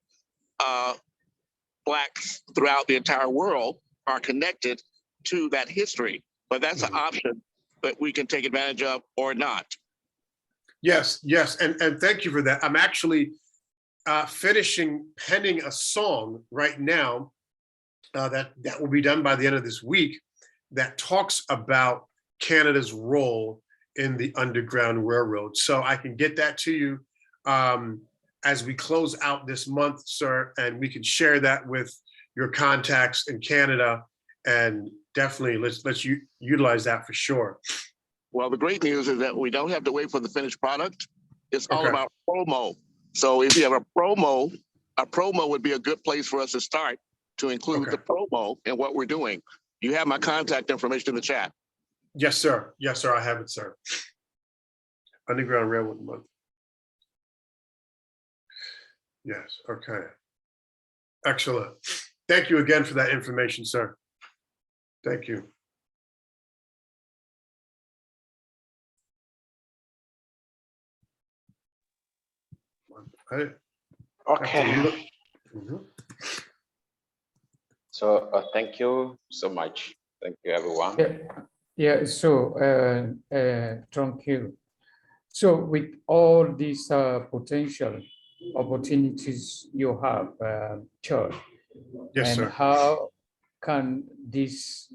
Blacks throughout the entire world are connected to that history. But that's an option that we can take advantage of or not. Yes, yes, and thank you for that. I'm actually penning a song right now that will be done by the end of this week that talks about Canada's role in the Underground Railroad. So I can get that to you as we close out this month, sir, and we can share that with your contacts in Canada, and definitely let's utilize that for sure. Well, the great news is that we don't have to wait for the finished product. It's all about promo. So if you have a promo would be a good place for us to start to include the promo in what we're doing. You have my contact information in the chat. Yes, sir. Yes, sir. I have it, sir. Underground Railroad Month. Yes. Okay. Excellent. Thank you again for that information, sir. Thank you. Okay. So thank you so much. Thank you, everyone. Yeah. So thank you. So with all these potential opportunities you have, Chad, yes, sir. How can this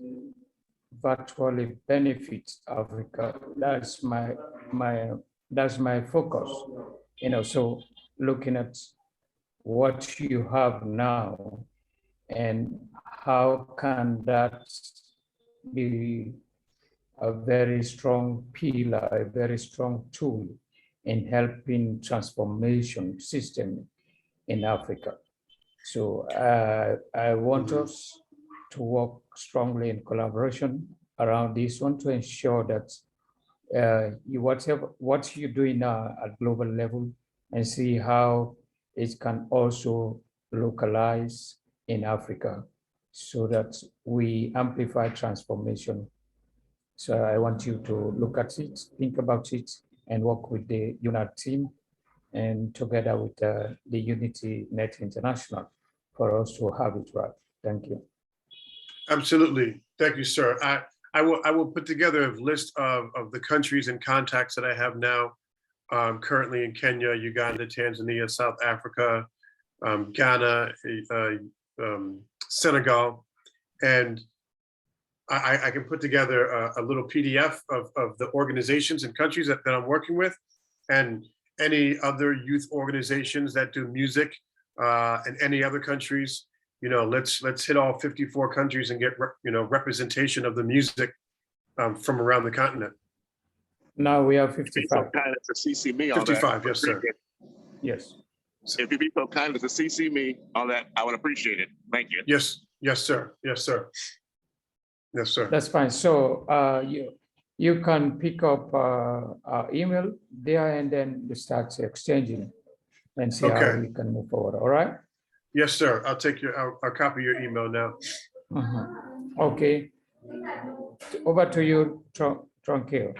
virtually benefit Africa? That's my focus. So looking at what you have now and how can that be a very strong pillar, a very strong tool in helping transformation system in Africa. So I want us to work strongly in collaboration around this one to ensure that what you're doing now at global level, and see how it can also localize in Africa so that we amplify transformation. So I want you to look at it, think about it, and work with the UNAT team and together with the UnityNet International for us to have it right. Thank you. Absolutely. Thank you, sir. I will put together a list of the countries and contacts that I have now, currently in Kenya, Uganda, Tanzania, South Africa, Ghana, Senegal, and I can put together a little PDF of the organizations and countries that I'm working with, and any other youth organizations that do music in any other countries. Let's hit all 54 countries and get representation of the music from around the continent. Now we have 55. So kind as to CC me on 55, that. yes, sir. Yes. If you'd be so kind as to CC me on that, I would appreciate it. Thank you. Yes, yes, sir. Yes, sir. Yes, sir. That's fine. So you can pick up our email there, and then we start exchanging and see how we can move forward. All right? Yes, sir. I'll copy your email now. Okay. Over to you, Tranquil.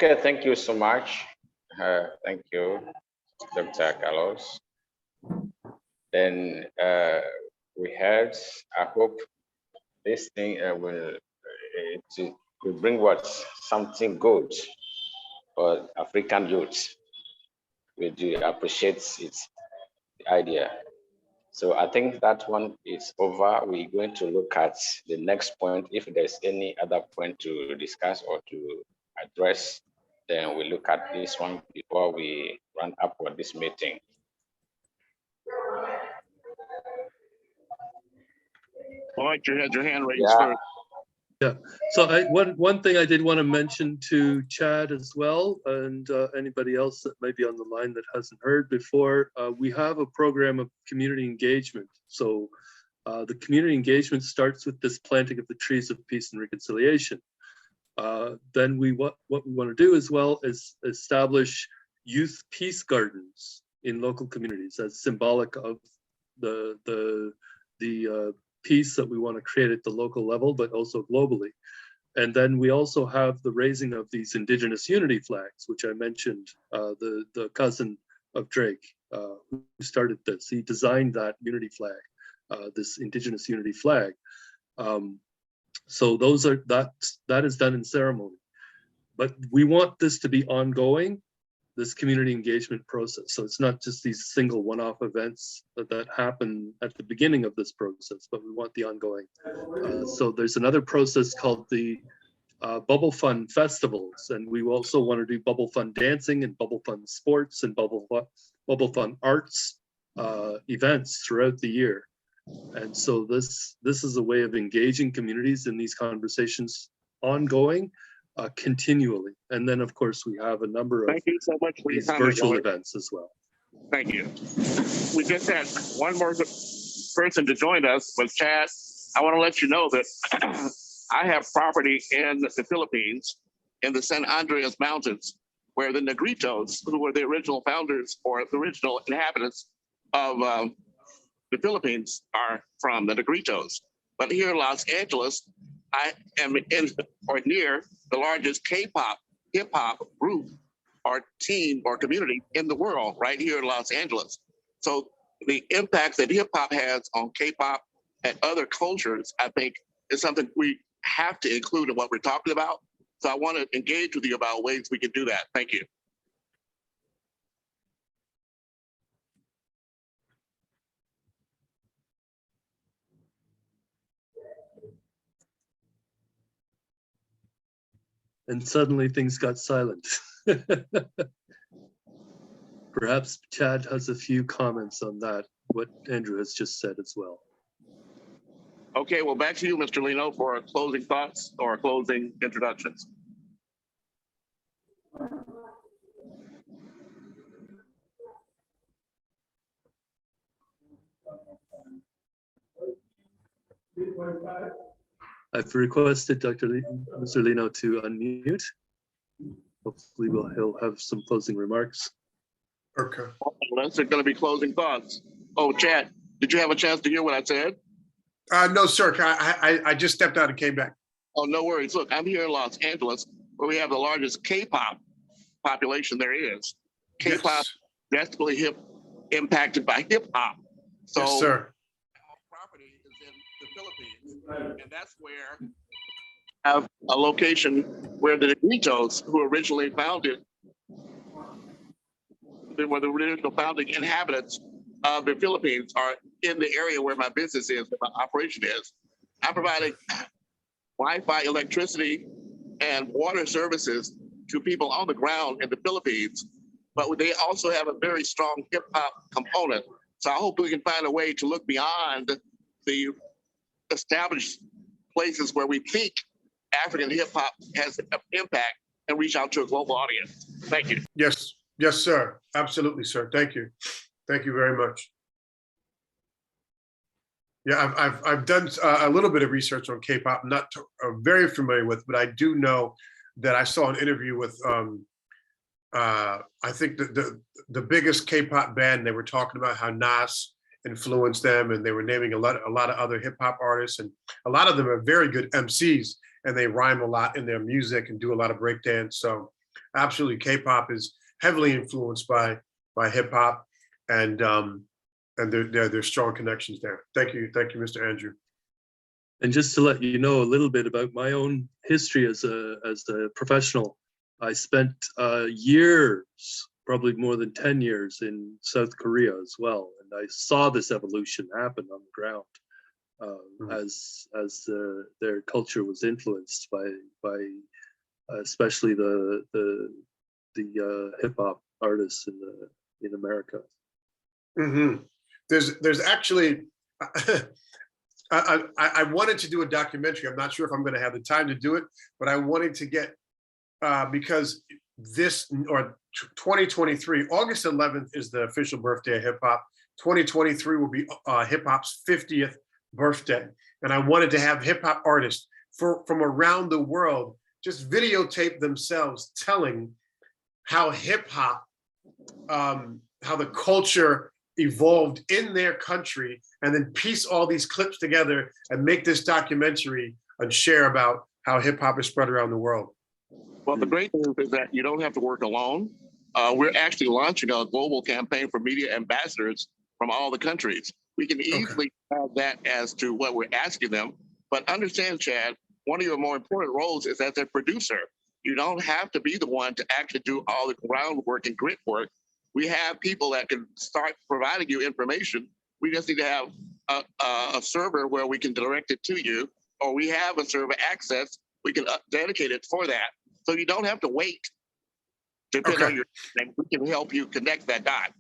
Okay, thank you so much. Thank you, Dr. Carlos. Then we had, I hope this thing will bring something good for African youth. We do appreciate it. the idea. So I think that one is over. We're going to look at the next point. If there's any other point to discuss or to address, then we look at this one before we run up for this meeting. All right, you had your hand raised Yeah. first. Yeah, so one thing I did want to mention to Chad as well, and anybody else that may be on the line that hasn't heard before, we have a program of community engagement. So the community engagement starts with this planting of the trees of peace and reconciliation. Then what we want to do as well is establish youth peace gardens in local communities as symbolic of the peace that we want to create at the local level, but also globally. And then we also have the raising of these Indigenous unity flags, which I mentioned, the cousin of Drake, who started this. He designed that unity flag, this Indigenous unity flag. So that is done in ceremony. But we want this to be ongoing, this community engagement process. So it's not just these single one-off events that happen at the beginning of this process, but we want the ongoing. So there's another process called the Bubble Fun Festivals, and we also want to do Bubble Fun dancing and Bubble Fun sports and Bubble Fun arts events throughout the year. And so this is a way of engaging communities in these conversations ongoing, continually. And then of course we have a number of Thank you so much for your these comment, virtual Robert. events as well. Thank you. We just had one more person to join us, was Chad. I want to let you know that I have property in the Philippines, in the San Andreas Mountains, where the Negritos, who were the original founders or the original inhabitants of the Philippines, are from, the Negritos. But here in Los Angeles, I am in or near the largest K-pop, hip-hop group or team or community in the world, right here in Los Angeles. So the impact that hip-hop has on K-pop and other cultures, I think, is something we have to include in what we're talking about. So I want to engage with you about ways we can do that. Thank you. And suddenly things got silent. Perhaps Chad has a few comments on that, what Andrew has just said as well. Okay, well, back to you, Mr. Lino, for closing thoughts or closing introductions. I've requested Mr. Lino to unmute. Hopefully he'll have some closing remarks. Okay. Unless they're going to be closing thoughts. Oh, Chad, did you have a chance to hear what I said? No, sir. I just stepped out and came back. Oh, no worries. Look, I'm here in Los Angeles, where we have the largest K-pop population there is. K-pop, desperately impacted by hip-hop. So, yes, sir. our property is in the Philippines, and that's where we have a location where the Negritos, who originally founded, they were the original founding inhabitants of the Philippines, are in the area where my business is, where my operation is. I provided Wi-Fi, electricity, and water services to people on the ground in the Philippines, but they also have a very strong hip hop component. So I hope we can find a way to look beyond the established places where we think African hip hop has an impact and reach out to a global audience. Thank you. Yes, yes, sir. Absolutely, sir. Thank you. Thank you very much. Yeah, I've done a little bit of research on K-pop, not very familiar with, but I do know that I saw an interview with I think the biggest K-pop band. They were talking about how Nas influenced them, and they were naming a lot of other hip hop artists, and a lot of them are very good MCs, and they rhyme a lot in their music and do a lot of breakdance. So absolutely, K-pop is heavily influenced by hip hop, and there's strong connections there. Thank you, Mr. Andrew. And just to let you know a little bit about my own history as a professional, I spent years probably more than 10 years in South Korea as well. And I saw this evolution happen on the ground as their culture was influenced by especially the hip hop artists in America. Mm-hmm. There's actually, I wanted to do a documentary. I'm not sure if I'm going to have the time to do it, but I wanted to get, because this, or 2023, August 11th is the official birthday of hip hop. 2023 will be hip hop's 50th birthday. And I wanted to have hip hop artists from around the world just videotape themselves telling how hip hop, how the culture evolved in their country, and then piece all these clips together and make this documentary and share about how hip hop is spread around the world. Well, the great news is that you don't have to work alone. We're actually launching a global campaign for media ambassadors from all the countries. We can easily have that as to what we're asking them, but understand, Chad, one of your more important roles is as a producer. You don't have to be the one to actually do all the groundwork and grit work. We have people that can start providing you information. We just need to have a server where we can direct it to you, or we have a server access. We can dedicate it for that. So you don't have to wait. Depending on your name, we can help you connect that dot.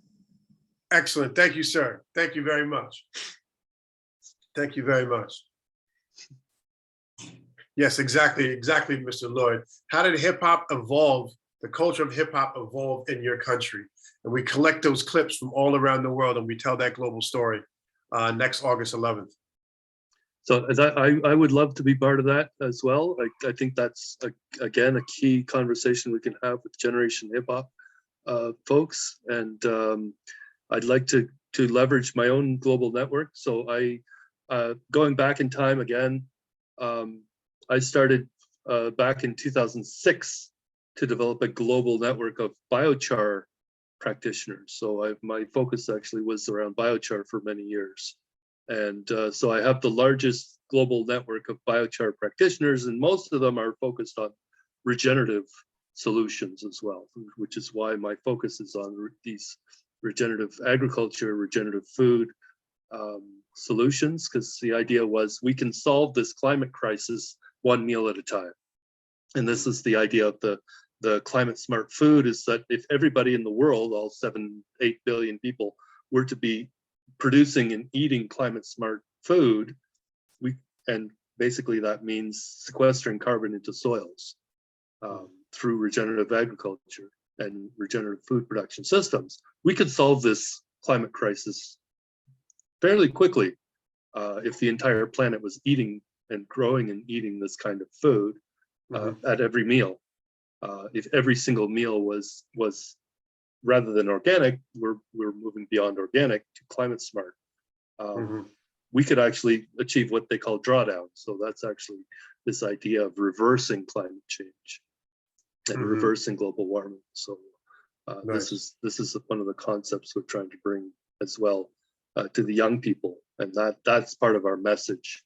Excellent. Thank you, sir. Thank you very much. Thank you very much. Yes, exactly, Mr. Lloyd. How did hip hop evolve, the culture of hip hop evolve in your country? And we collect those clips from all around the world and we tell that global story next August 11th. So I would love to be part of that as well. I think that's, again, a key conversation we can have with Generation Hip Hop folks. And I'd like to leverage my own global network. So going back in time again, I started back in 2006 to develop a global network of biochar practitioners. So my focus actually was around biochar for many years. And so I have the largest global network of biochar practitioners, and most of them are focused on regenerative solutions as well, which is why my focus is on these regenerative agriculture, regenerative food solutions, because the idea was we can solve this climate crisis one meal at a time. And this is the idea of the climate smart food, is that if everybody in the world, all 7-8 billion people, were to be producing and eating climate smart food, and basically that means sequestering carbon into soils through regenerative agriculture and regenerative food production systems, we could solve this climate crisis fairly quickly if the entire planet was eating and growing and eating this kind of food at every meal. If every single meal was rather than organic, we're moving beyond organic to climate smart. We could actually achieve what they call drawdown. So that's actually this idea of reversing climate change and reversing global warming. So this is one of the concepts we're trying to bring as well to the young people, and that's part of our message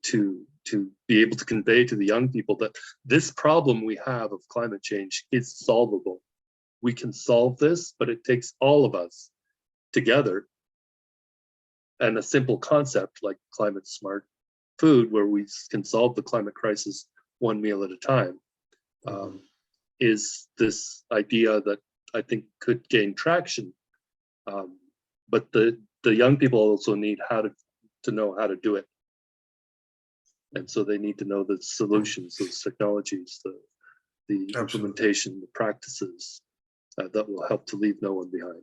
to be able to convey to the young people that this problem we have of climate change is solvable. We can solve this, but it takes all of us together. And a simple concept like climate smart food, where we can solve the climate crisis one meal at a time, is this idea that I think could gain traction. But the young people also need to know how to do it. And so they need to know the solutions, those technologies, the implementation, the practices that will help to leave no one behind.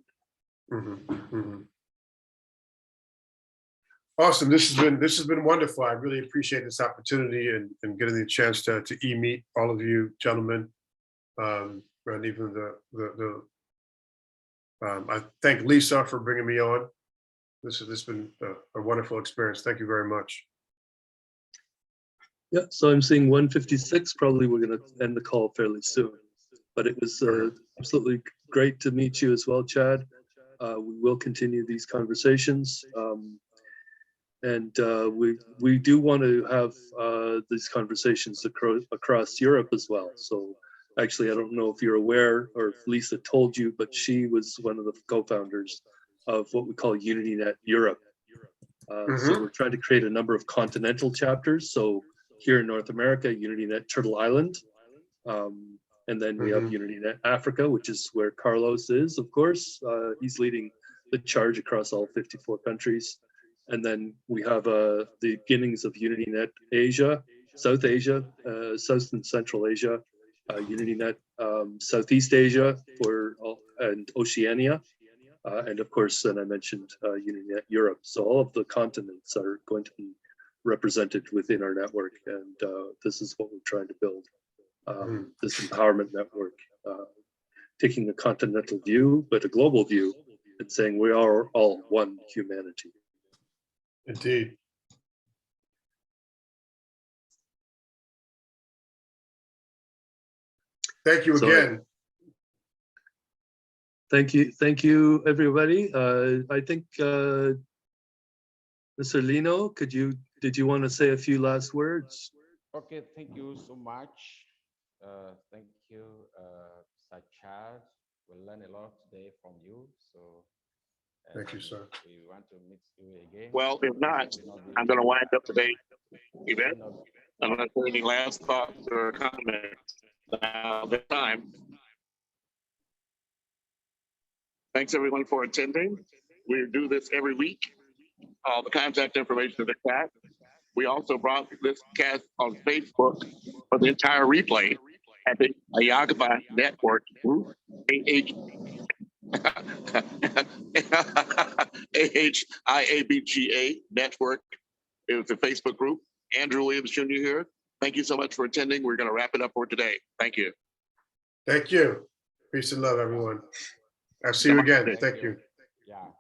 Awesome. This has been wonderful. I really appreciate this opportunity and getting the chance to meet all of you gentlemen, and even I thank Lisa for bringing me on. This has been a wonderful experience. Thank you very much. Yeah, so I'm seeing 156. Probably we're going to end the call fairly soon, but it was absolutely great to meet you as well, Chad. We will continue these conversations, and we do want to have these conversations across Europe as well. So Actually, I don't know if you're aware or if Lisa told you, but she was one of the co-founders of what we call UnityNet Europe. So we're trying to create a number of continental chapters. So here in North America, UnityNet Turtle Island. And then we have UnityNet Africa, which is where Carlos is, of course. He's leading the charge across all 54 countries. And then we have the beginnings of UnityNet Asia, South Asia, South and Central Asia, UnityNet Southeast Asia and Oceania. And of course, then I mentioned UnityNet Europe. So all of the continents are going to be represented within our network. And this is what we're trying to build, this empowerment network, taking a continental view, but a global view, and saying we are all one humanity. Indeed. Thank you again. Thank you, everybody. I think, Mr. Lino, did you want to say a few last words? Okay, thank you so much. Thank you, Sachar. We learned a lot today from you. So thank you, sir. We want to meet you again. Well, if not, I'm going to wind up today's event. I'm not any last thoughts or comments. Now, the time. Thanks everyone for attending. We do this every week. All the contact information in the chat. We also brought this cast on Facebook for the entire replay at the AHIABGA Network group, AHIABGA Network. It was a Facebook group. Andrew Williams Jr. here. Thank you so much for attending. We're going to wrap it up for today. Thank you. Thank you. Peace and love, everyone. I'll see you again. Thank you. Yeah.